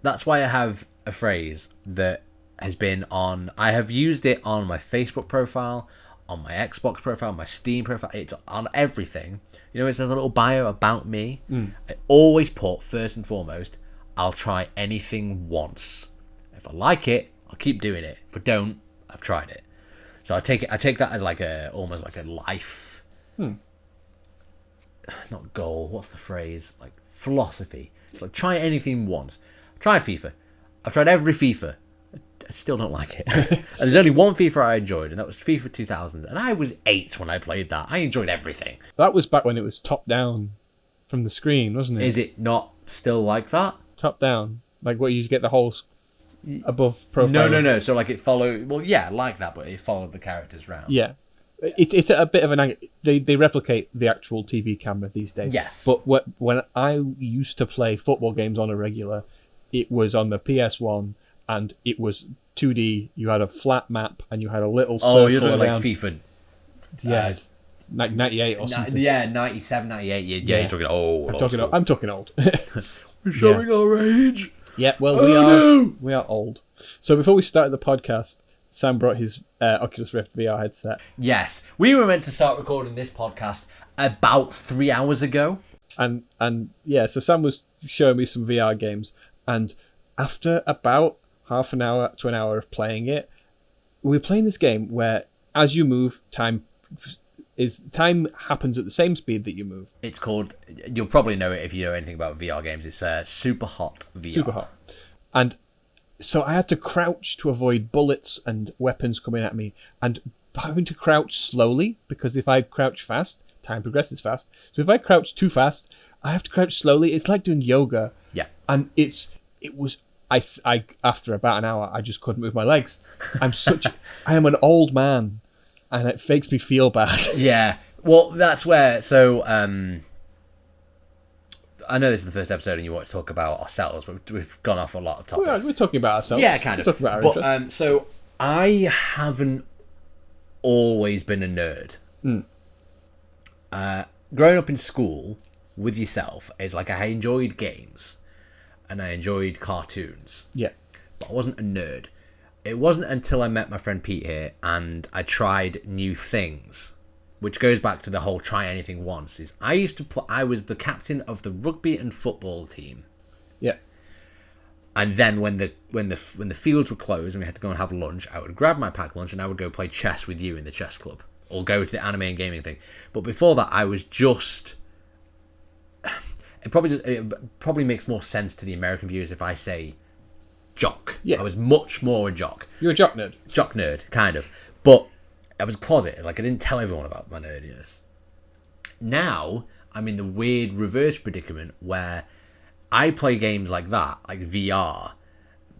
That's why I have a phrase that has been on, I have used it on my Facebook profile, on my Xbox profile, my Steam profile, it's on everything. You know, it's a little bio about me. I always put, first and foremost, I'll try anything once. If I like it, I'll keep doing it. If I don't, I've tried it. So I take that as like almost like a life not goal, what's the phrase? Like philosophy. It's like try anything once. I've tried FIFA. I've tried every FIFA. I still don't like it. And there's only one FIFA I enjoyed, and that was FIFA 2000. And I was 8 when I played that. I enjoyed everything. That was back when it was top down from the screen, wasn't it? Is it not still like that? Top down. Like what you get the whole above profile. No. So like it followed, well, yeah, like that, but it followed the characters round. Yeah. It's a bit of an angle. They replicate the actual TV camera these days. Yes. But when I used to play football games on a regular, it was on the PS1 and it was 2D. You had a flat map and you had a little circle. Oh, you're talking around. like FIFA. Yeah. Like 98 or something. Yeah, 97, 98. Yeah, you're talking old. I'm talking old. We're showing our age. Yeah, well, we are old. So before we started the podcast, Sam brought his Oculus Rift VR headset. Yes, we were meant to start recording this podcast about 3 hours ago. And yeah, so Sam was showing me some VR games, and after about half an hour to an hour of playing it, we were playing this game where as you move, time happens at the same speed that you move. It's called, you'll probably know it if you know anything about VR games, it's Super Hot VR. Super Hot. And so I had to crouch to avoid bullets and weapons coming at me, and having to crouch slowly, because if I crouch fast, time progresses fast. So if I crouch too fast, I have to crouch slowly. It's like doing yoga. Yeah. And I after about an hour, I just couldn't move my legs. I am an old man, and it makes me feel bad. Yeah. Well, that's where, so, I know this is the first episode and you want to talk about ourselves, but we've gone off a lot of topics. We're talking about ourselves. Yeah, kind of. We're talking about our interests. So I haven't always been a nerd. Growing up in school with yourself is like I enjoyed games and I enjoyed cartoons. Yeah. But I wasn't a nerd. It wasn't until I met my friend Pete here and I tried new things, which goes back to the whole try anything once. Is I used to I was the captain of the rugby and football team. Yeah. And then when the fields were closed and we had to go and have lunch, I would grab my packed lunch and I would go play chess with you in the chess club. or go to the anime and gaming thing. But before that, I was just... It probably makes more sense to the American viewers if I say jock. Yeah. I was much more a jock. You're a jock nerd. Jock nerd, kind of. But I was closeted. Like, I didn't tell everyone about my nerdiness. Now, I'm in the weird reverse predicament where I play games like that, like VR,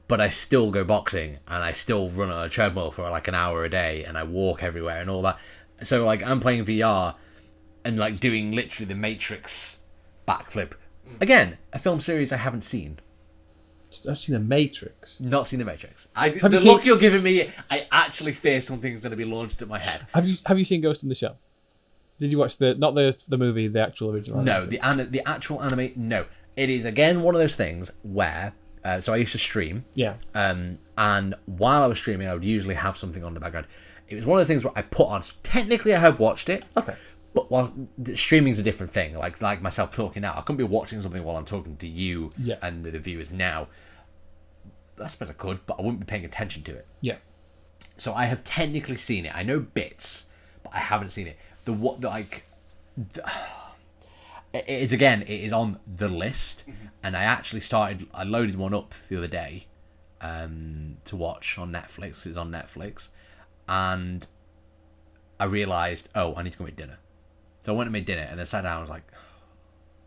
but I still go boxing and I still run on a treadmill for like an hour a day and I walk everywhere and all that. So, like, I'm playing VR and, like, doing literally the Matrix backflip. Again, a film series I haven't seen. I've seen The Matrix. Not seen The Matrix. The look you're giving me, I actually fear something's going to be launched at my head. Have you seen Ghost in the Shell? Did you watch not the movie, the actual original? No, the actual anime. No, it is again one of those things where. So I used to stream. Yeah. And while I was streaming, I would usually have something on the background. It was one of those things where I put on. Technically, I have watched it. Okay. But while streaming's a different thing, like myself talking now, I couldn't be watching something while I'm talking to you and the viewers now. I suppose I could, but I wouldn't be paying attention to it. Yeah. So I have technically seen it. I know bits, but I haven't seen it. It is on the list, and I loaded one up the other day to watch on Netflix. It's on Netflix, and I realised, I need to go make dinner. So I went and made dinner, and then sat down. I was like,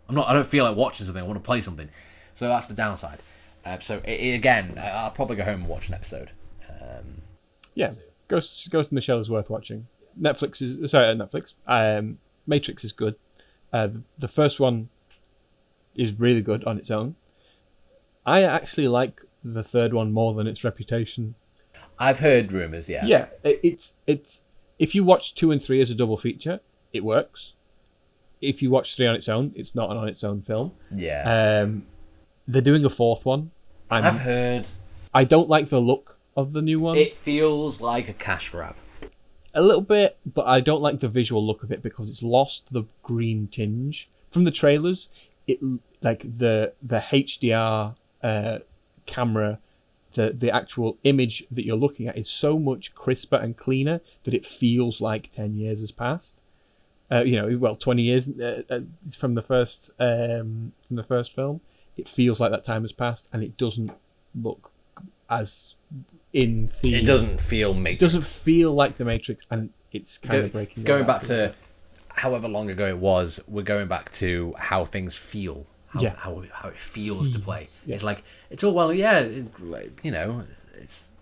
I don't feel like watching something. I want to play something. So that's the downside. Again, I'll probably go home and watch an episode. Yeah, Ghost in the Shell is worth watching. Netflix. Matrix is good. The first one is really good on its own. I actually like the third one more than its reputation. I've heard rumours, yeah. Yeah, it's if you watch 2 and 3 as a double feature, it works. If you watch 3 on its own, it's not on its own film. Yeah. They're doing a fourth one. I've heard. I don't like the look of the new one. It feels like a cash grab. A little bit, but I don't like the visual look of it because it's lost the green tinge from the trailers. It like the HDR camera, the actual image that you're looking at is so much crisper and cleaner that it feels like 10 years has passed. 20 years from the first film. It feels like that time has passed, and it doesn't look as in theme. It doesn't feel Matrix. It doesn't feel like the Matrix, and it's kind of breaking. Going back to however long ago it was, we're going back to how things feel. How it feels to play. Yeah. It's like it's all it's.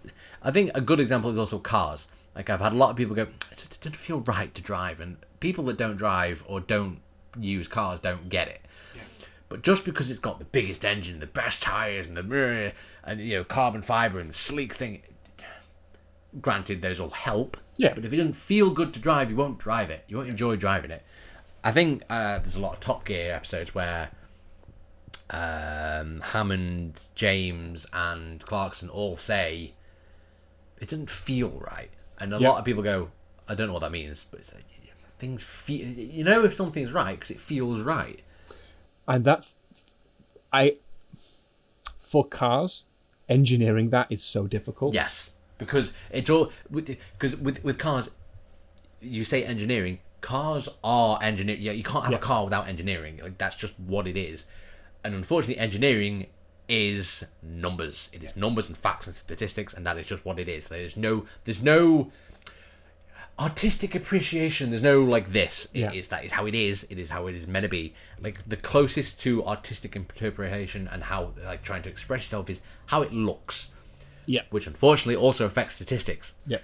I think a good example is also cars. Like I've had a lot of people go, it doesn't feel right to drive, and people that don't drive or don't use cars don't get it. Yeah. But just because it's got the biggest engine, the best tires, and carbon fiber and the sleek thing, granted those will help. Yeah. But if it doesn't feel good to drive, you won't drive it. You won't enjoy driving it. I think there's a lot of Top Gear episodes where Hammond, James, and Clarkson all say it doesn't feel right, and a lot of people go, I don't know what that means, but it's like things feel. You know, if something's right because it feels right. And for cars, engineering that is so difficult. Yes, because it's all with cars. You say engineering. Cars are engineering. Yeah, you can't have a car without engineering. Like that's just what it is. And unfortunately, engineering is numbers. It is numbers and facts and statistics, and that is just what it is. There's no artistic appreciation. There's no like this. That is how it is. It is how it is meant to be. Like the closest to artistic interpretation and how like trying to express yourself is how it looks. Yeah. Which unfortunately also affects statistics. Yeah.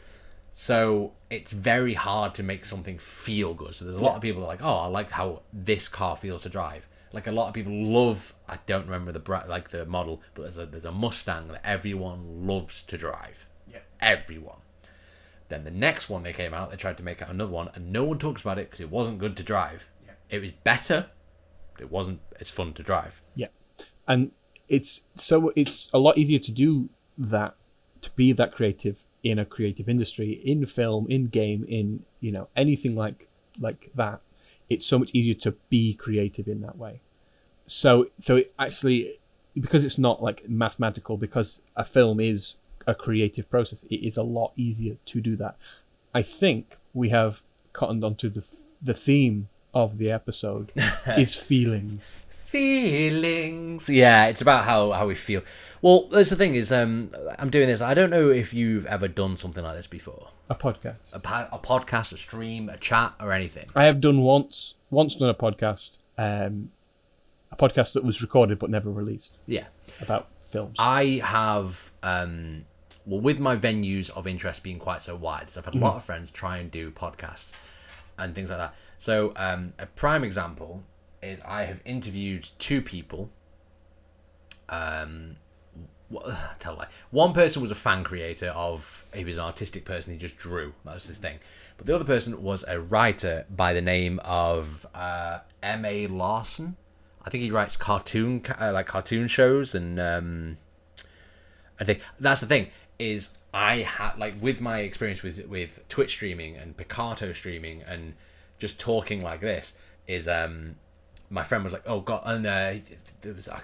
So it's very hard to make something feel good. So there's a lot of people that are like, I like how this car feels to drive. Like a lot of people love, I don't remember the model, but there's a Mustang that everyone loves to drive. Yeah. Everyone. Then the next one they came out, they tried to make out another one, and no one talks about it because it wasn't good to drive. Yeah. It was better, but it wasn't as fun to drive. Yeah. And it's a lot easier to do that, to be that creative in a creative industry, in film, in game, in anything like that. It's so much easier to be creative in that way. So it actually, because it's not like mathematical, because a film is a creative process, it is a lot easier to do that. I think we have cottoned onto the theme of the episode is feelings. Feelings. Yeah, it's about how we feel. Well, that's the thing is, I'm doing this. I don't know if you've ever done something like this before. A podcast. A podcast, a stream, a chat, or anything. I have done once done a podcast. A podcast that was recorded but never released. Yeah. About films. I have, well, with my venues of interest being quite so wide, so I've had a lot of friends try and do podcasts and things like that. So a prime example is I have interviewed two people. Tell a lie. One person was a fan creator he was an artistic person, he just drew. That was his thing. But the other person was a writer by the name of M.A. Larson. I think he writes cartoon shows, and I think that's the thing is I had with my experience with Twitch streaming and Picato streaming and just talking like this is my friend was like, oh god, and I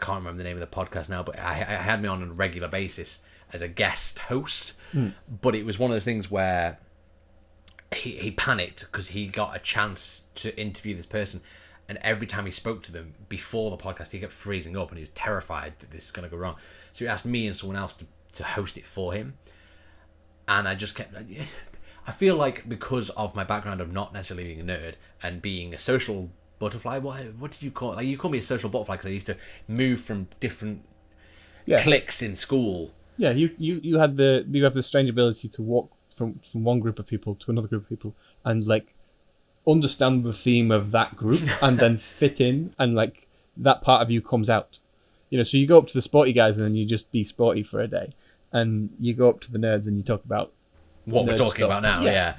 can't remember the name of the podcast now, but I had me on a regular basis as a guest host, but it was one of those things where he panicked because he got a chance to interview this person. And every time he spoke to them before the podcast, he kept freezing up and he was terrified that this is going to go wrong. So he asked me and someone else to host it for him. And I just kept... I feel like because of my background of not necessarily being a nerd and being a social butterfly, what did you call it? Like, you call me a social butterfly because I used to move from different cliques in school. Yeah, you have the strange ability to walk from one group of people to another group of people and understand the theme of that group and then fit in, and that part of you comes out. So you go up to the sporty guys and then you just be sporty for a day, and you go up to the nerds and you talk about what we're talking about now. Yeah.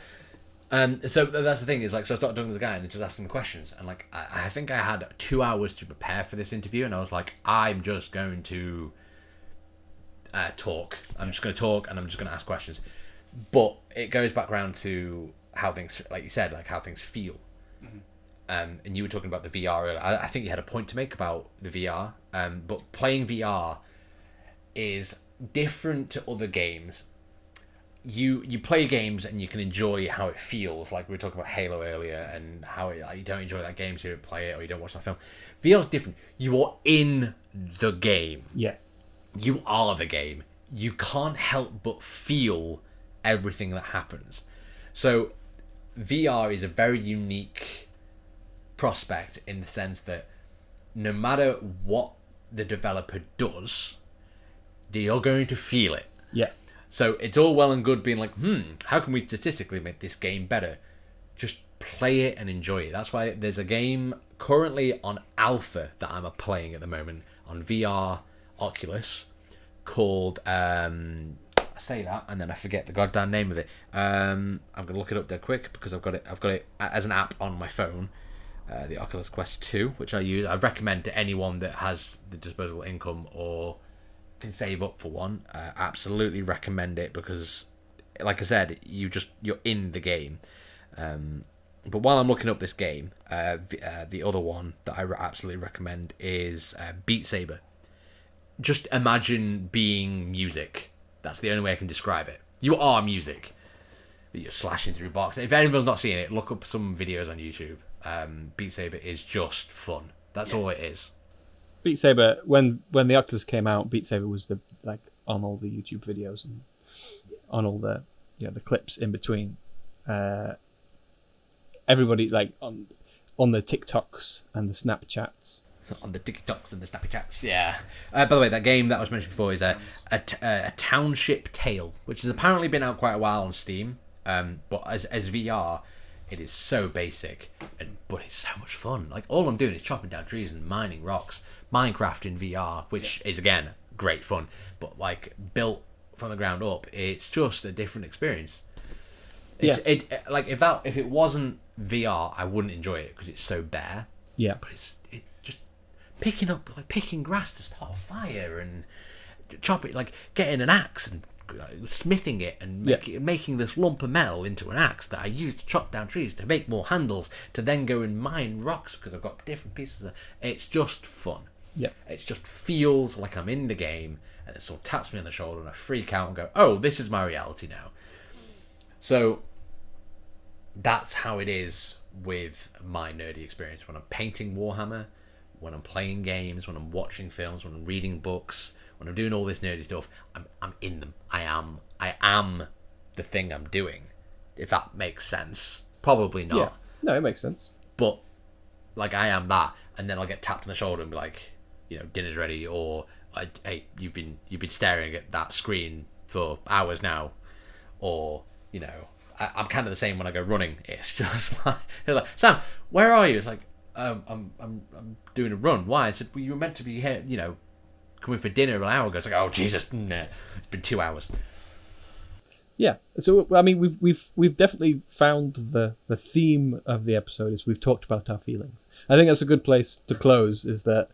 So that's the thing is so I started talking to the guy and just asking questions, and I think I had 2 hours to prepare for this interview, and I was like, I'm just going to talk. I'm just going to talk and I'm just going to ask questions. But it goes back around to how things, like you said, how things feel. And you were talking about the VR earlier. I think you had a point to make about the VR. But playing VR is different to other games. You play games and you can enjoy how it feels. Like we were talking about Halo earlier, and how you don't enjoy that game, so you don't play it or you don't watch that film. VR is different. You are in the game. Yeah. You are the game. You can't help but feel everything that happens. So VR is a very unique prospect in the sense that no matter what the developer does, you're going to feel it. Yeah. So it's all well and good being like, how can we statistically make this game better? Just play it and enjoy it. That's why there's a game currently on alpha that I'm playing at the moment on VR Oculus called I say that and then I forget the goddamn name of it. I'm gonna look it up dead quick because I've got it as an app on my phone. The Oculus Quest 2, which I use. I recommend to anyone that has the disposable income or can save up for one. Absolutely recommend it because, like I said, you're in the game. But while I'm looking up this game, the other one that I absolutely recommend is Beat Saber. Just imagine being music. That's the only way I can describe it. You are music. You're slashing through boxes. If anyone's not seen it, look up some videos on YouTube. Beat Saber is just fun. That's all it is. Beat Saber, when the Oculus came out, Beat Saber was on all the YouTube videos and on all the the clips in between. Everybody on the TikToks and the Snapchats. On the TikToks and the Snapchats, yeah. By the way, that game that was mentioned before is a Township Tale, which has apparently been out quite a while on Steam. But as VR, it is so basic, but it's so much fun. All I'm doing is chopping down trees and mining rocks. Minecraft in VR, which is again great fun, but built from the ground up, it's just a different experience. If it wasn't VR, I wouldn't enjoy it because it's so bare. Yeah, but it's just picking grass to start a fire and chop it, getting an axe and smithing it and making this lump of metal into an axe that I use to chop down trees to make more handles to then go and mine rocks because I've got different pieces. It's just fun. Yeah, it just feels like I'm in the game, and it sort of taps me on the shoulder and I freak out and go, "Oh, this is my reality now." So that's how it is with my nerdy experience. When I'm painting Warhammer, when I'm playing games, when I'm watching films, when I'm reading books, when I'm doing all this nerdy stuff, I'm in them. I am the thing I'm doing. If that makes sense. Probably not. Yeah. No, it makes sense. But like I am that, and then I'll get tapped on the shoulder and be like, dinner's ready, or hey, you've been staring at that screen for hours now, or I'm kind of the same when I go running. It's just like, they're like, Sam, where are you? It's like, I'm doing a run. Why? I said, well, you were meant to be here, coming for dinner an hour ago. It's like, oh Jesus, nah, it's been 2 hours. Yeah. So I mean, we've definitely found the theme of the episode is we've talked about our feelings. I think that's a good place to close. Is that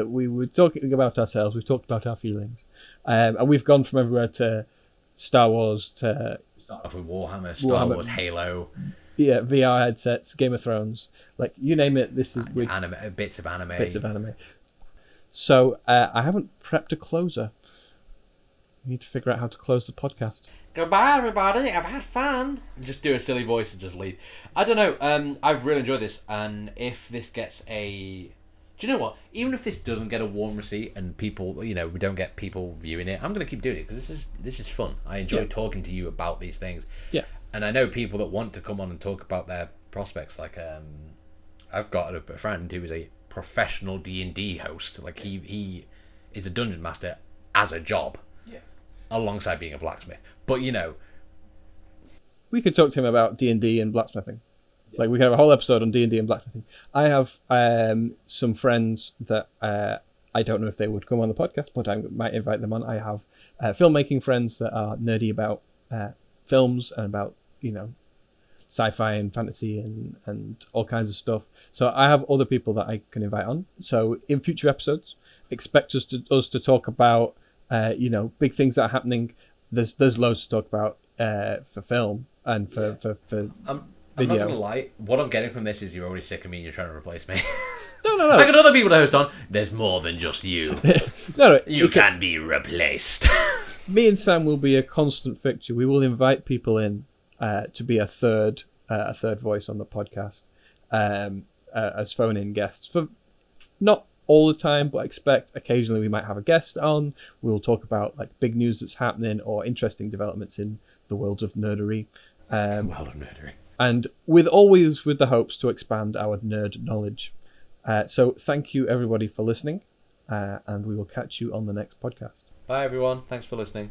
we were talking about ourselves. We've talked about our feelings, and we've gone from everywhere to Star Wars to start off with Warhammer, Star Wars, Halo. Yeah, VR headsets, Game of Thrones, like you name it. This is anime, bits of anime. So I haven't prepped a closer. We need to figure out how to close the podcast. Goodbye, everybody. I've had fun. Just do a silly voice and just leave. I don't know. I've really enjoyed this, and if this gets a, do you know what? Even if this doesn't get a warm receipt and people, we don't get people viewing it, I'm gonna keep doing it because this is fun. I enjoy talking to you about these things. Yeah. And I know people that want to come on and talk about their prospects. Like, I've got a friend who is a professional D&D host. Like, he is a dungeon master as a job. Yeah. Alongside being a blacksmith. But, we could talk to him about D&D and blacksmithing. Yeah. Like, we could have a whole episode on D&D and blacksmithing. I have some friends that I don't know if they would come on the podcast, but I might invite them on. I have filmmaking friends that are nerdy about films and about, sci-fi and fantasy and all kinds of stuff. So I have other people that I can invite on. So in future episodes, expect us to talk about, big things that are happening. There's loads to talk about for film and for video. I'm not going to lie. What I'm getting from this is you're already sick of me and you're trying to replace me. No. I got other people to host on. There's more than just you. No. You can be replaced. Me and Sam will be a constant fixture. We will invite people in to be a third voice on the podcast as phone-in guests. For not all the time, but I expect occasionally we might have a guest on. We'll talk about like big news that's happening or interesting developments in the world of nerdery. And always with the hopes to expand our nerd knowledge. So thank you everybody for listening, and we will catch you on the next podcast. Bye everyone. Thanks for listening.